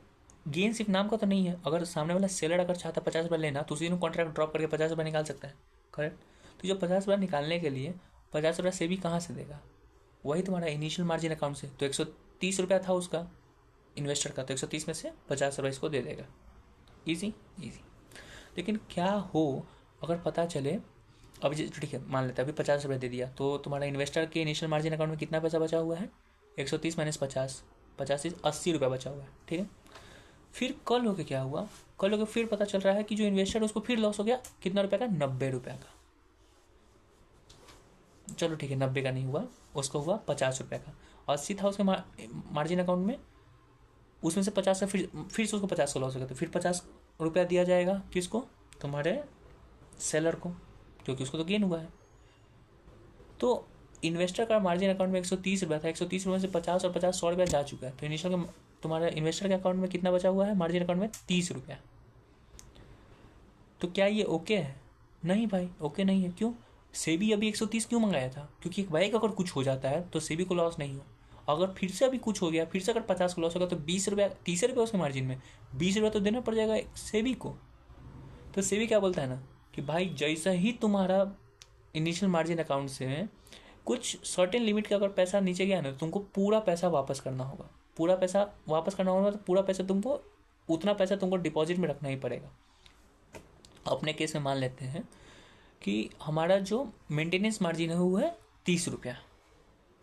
गेन सिर्फ नाम का तो नहीं है। अगर सामने वाला सेलर अगर चाहता है 50 रुपये लेना, तो उसी दिन कॉन्ट्रैक्ट ड्रॉप करके 50 रुपये निकाल सकता है, करेक्ट। तो जो 50 रुपये निकालने के लिए 50 रुपये सेबी कहाँ से देगा, वही तुम्हारा इनिशियल मार्जिन अकाउंट से। तो 130 रुपया था उसका इन्वेस्टर का, तो 130 में से 50 रुपये इसको दे देगा। Easy easy. लेकिन क्या हो अगर पता चले, अभी ठीक है मान लेते हैं अभी 50 रुपये दे दिया, तो तुम्हारा इन्वेस्टर के इनिशियल मार्जिन अकाउंट में कितना पैसा बचा हुआ है, 130 माइनस 50, 50 से 80 रुपया बचा हुआ है। ठीक है, फिर कल होके क्या हुआ, कल होके फिर पता चल रहा है कि जो इन्वेस्टर उसको फिर लॉस हो गया, कितना रुपए का, 90 रुपये का। चलो ठीक है 90 का नहीं हुआ, उसको हुआ 50 रुपये का, 80 था उसके मार्जिन अकाउंट में, उसमें से 50 का फिर से उसको 50 का लॉस हो गया, तो फिर 50 रुपया दिया जाएगा किसको, तुम्हारे सेलर को, क्योंकि उसको तो गेन हुआ है। तो इन्वेस्टर का मार्जिन अकाउंट में 130 रुपया था, 130 रुपये से 50 और 50 100 रुपया जा चुका है, तो इनिशियल तुम्हारा इन्वेस्टर के अकाउंट में कितना बचा हुआ है, मार्जिन अकाउंट में 30 रुपया। तो क्या ये ओके है, नहीं भाई ओके नहीं है। क्यों, सेबी अभी 130 क्यों मंगाया था, क्योंकि एक बाइक अगर कुछ हो जाता है तो सेबी को लॉस नहीं हो, अगर फिर से अभी कुछ हो गया, फिर से अगर 50 का लॉस होगा तो 20 रुपया, 30 रुपये उसके मार्जिन में 20 रुपया तो देना पड़ जाएगा सेबी को। तो सेबी क्या बोलता है ना कि भाई जैसा ही तुम्हारा इनिशियल मार्जिन अकाउंट से कुछ सर्टेन लिमिट का अगर पैसा नीचे गया ना, तो तुमको पूरा पैसा वापस करना होगा, पूरा पैसा वापस करना होगा, तो पूरा पैसा तुमको, उतना पैसा तुमको डिपॉजिट में रखना ही पड़ेगा। अपने केस में मान लेते हैं कि हमारा जो मेंटेनेंस मार्जिन है वो है 30 रुपया,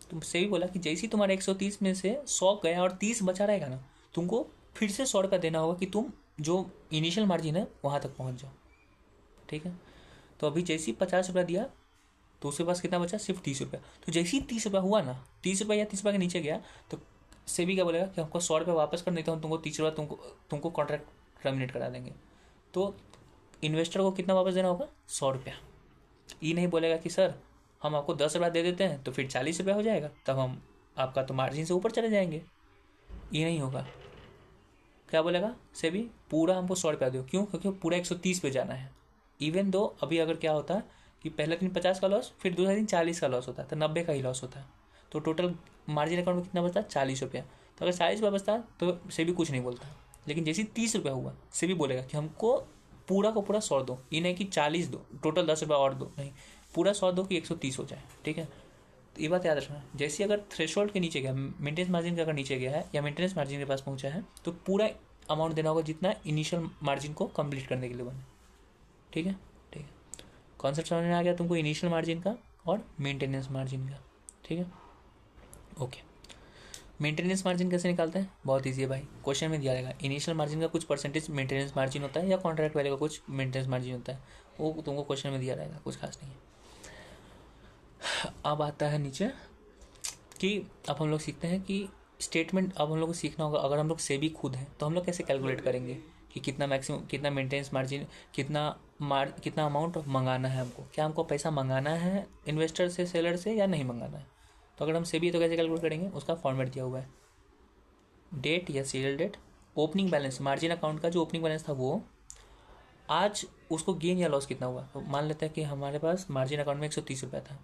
तुमसे भी बोला कि जैसे ही तुम्हारा 130 में से 100 गया और 30 बचा रहेगा ना, तुमको फिर से 100 रुपया देना होगा कि तुम जो इनिशियल मार्जिन है वहाँ तक पहुँच जाओ। ठीक है, तो अभी जैसे ही 50 रुपया दिया तो उसके पास कितना बचा, सिर्फ 30 रुपया। तो जैसे ही 30 रुपया हुआ ना, 30 रुपया या 30 रुपया के नीचे गया, तो सेबी क्या बोलेगा कि हमको 100 रुपया वापस कर, नहीं तो हम तुमको 30 रुपया तुमको कॉन्ट्रैक्ट टर्मिनेट करा देंगे। तो इन्वेस्टर को कितना वापस देना होगा, 100 रुपया। ये नहीं बोलेगा कि सर हम आपको 10 रुपया दे देते हैं तो फिर 40 रुपया हो जाएगा, तब हम आपका तो मार्जिन से ऊपर चले जाएंगे, ये नहीं होगा। क्या बोलेगा सेबी, पूरा हमको 100 रुपया दो। क्यों, क्योंकि पूरा 130 पे जाना है। इवन दो अभी अगर क्या होता है कि पहले दिन 50 का लॉस, फिर दूसरा दिन 40 का लॉस होता है, तो 90 का ही लॉस होता है, तो टोटल मार्जिन अकाउंट में कितना बचता है, 40 रुपया। तो अगर 40 रुपया बचता तो सेबी कुछ नहीं बोलता, लेकिन जैसे 30 रुपया हुआ सेबी बोलेगा कि हमको पूरा को पूरा 100 दो, ये नहीं कि 40 दो, टोटल 10 रुपया और दो, नहीं पूरा 100 दो कि 130 हो जाए। ठीक है, तो ये बात याद रखना। जैसे अगर थ्रेशोल्ड के नीचे गया, मेंटेनेंस मार्जिन के अगर नीचे गया है या मेंटेनेंस मार्जिन के पास पहुंचा है, तो पूरा अमाउंट देना होगा जितना इनिशियल मार्जिन को कंप्लीट करने के लिए बने। ठीक है, ठीक है, कॉन्सेप्ट समझ में आ गया तुमको इनिशियल मार्जिन का और मेंटेनेंस मार्जिन का, ठीक है, ओके। मेंटेनेंस मार्जिन कैसे निकालते हैं, बहुत ईजी है भाई, क्वेश्चन में दिया रहेगा इनिशियल मार्जिन का कुछ परसेंटेज मेंटेनेंस मार्जिन होता है या कॉन्ट्रैक्ट वैल्यू का कुछ मेंटेनेंस मार्जिन होता है, वो तुमको क्वेश्चन में दिया रहेगा, कुछ खास नहीं है। अब आता है नीचे कि अब हम लोग सीखते हैं कि स्टेटमेंट, अब हम लोग को सीखना होगा, अगर हम लोग से भी खुद हैं तो हम लोग कैसे कैलकुलेट करेंगे कि कितना मैक्सिमम, कितना मेंटेनेंस मार्जिन, कितना अमाउंट मंगाना है हमको, क्या हमको पैसा मंगाना है इन्वेस्टर से, सेलर से, या नहीं मंगाना है। तो अगर हम से भी तो कैसे कैलकुलेट करेंगे, उसका फॉर्मेट दिया हुआ है, डेट या serial date, opening balance, margin account का जो ओपनिंग बैलेंस था वो आज उसको गेन या लॉस कितना हुआ। तो मान लेते हैं कि हमारे पास मार्जिन अकाउंट में 130 रुपया था,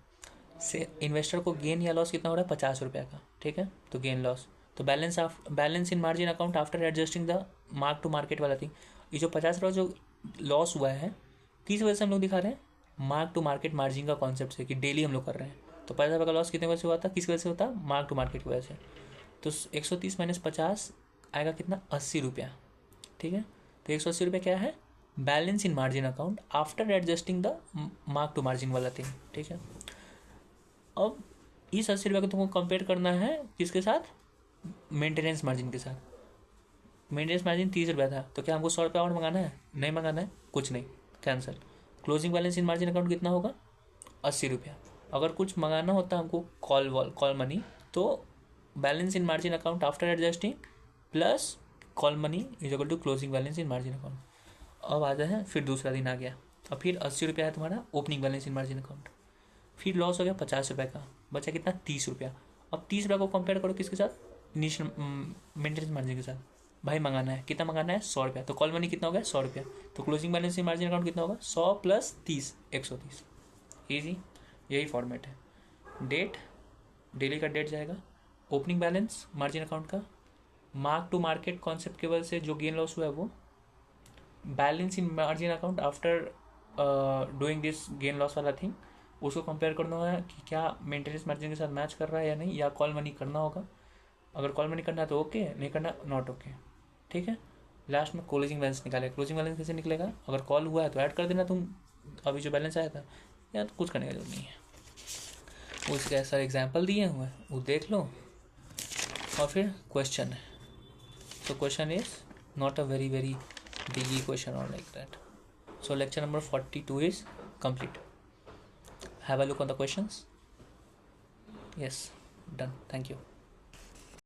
से इन्वेस्टर को गेन या लॉस कितना हो रहा है, 50 रुपया का, ठीक है, तो गेन लॉस, तो balance in margin account after adjusting the mark to market वाला थिंग, ये जो 50 रुपया जो लॉस हुआ है किस वजह से हम लोग दिखा रहे हैं, मार्क टू मार्केट मार्जिन का कॉन्सेप्ट से, कि डेली हम लोग कर रहे हैं। तो 50 रुपये का लॉस कितने वजह से हुआ था, किस वजह से होता, मार्क टू मार्केट की वजह से। तो 130 माइनस 50 आएगा कितना, 80 रुपया, ठीक है। तो 180 रुपया क्या है, balance in margin account after adjusting the mark to margin वाला थिंग, ठीक है। अब इस 80 रुपये को तुमको कंपेयर करना है किसके साथ, मेंटेनेंस मार्जिन के साथ। मेंटेनेंस मार्जिन 30 रुपया था, तो क्या हमको 100 रुपया और मंगाना है, नहीं मंगाना है, कुछ नहीं, cancel. Closing balance in margin account कितना होगा, 80 रुपया। अगर कुछ मंगाना होता हमको कॉल मनी, तो balance in margin account after adjusting plus call money is equal to closing balance in margin account. अब आ जाए, फिर दूसरा दिन आ गया, अब फिर 80 रुपया है तुम्हारा opening balance in margin account, फिर लॉस हो गया 50 रुपये का, बचा कितना, 30 रुपया। अब 30 रुपया को कंपेयर करो किसके साथ, इनिशियल मेंटेनेंस मार्जिन के साथ। भाई मंगाना है, कितना मंगाना है, 100 रुपया, तो कॉल मनी कितना हो गया, 100 रुपया, तो closing balance in margin account कितना होगा, 100 प्लस 30, 130। ईजी, यही फॉर्मेट है। डेट, डेली का डेट जाएगा, ओपनिंग बैलेंस मार्जिन अकाउंट का, मार्क टू मार्केट कॉन्सेप्ट की वजह से जो गेन लॉस हुआ है वो, balance in margin account after doing this gain loss वाला थिंग, उसको कंपेयर करना है कि क्या मेंटेनेंस मार्जिन के साथ मैच कर रहा है या नहीं, या कॉल मनी करना होगा। अगर कॉल मनी करना है तो ओके, नहीं करना नॉट ओके, ठीक है। लास्ट में क्लोजिंग बैलेंस निकाले, क्लोजिंग बैलेंस कैसे निकलेगा, अगर कॉल हुआ है तो ऐड कर देना तुम अभी जो बैलेंस आया था, या तो कुछ करने की जरूरत नहीं है। उसके सारे एग्जाम्पल दिए हुए हैं, वो देख लो, और फिर क्वेश्चन है। So question is not a very big question or like that. So lecture number 42 is complete. Have a look on the questions. Yes, done. Thank you.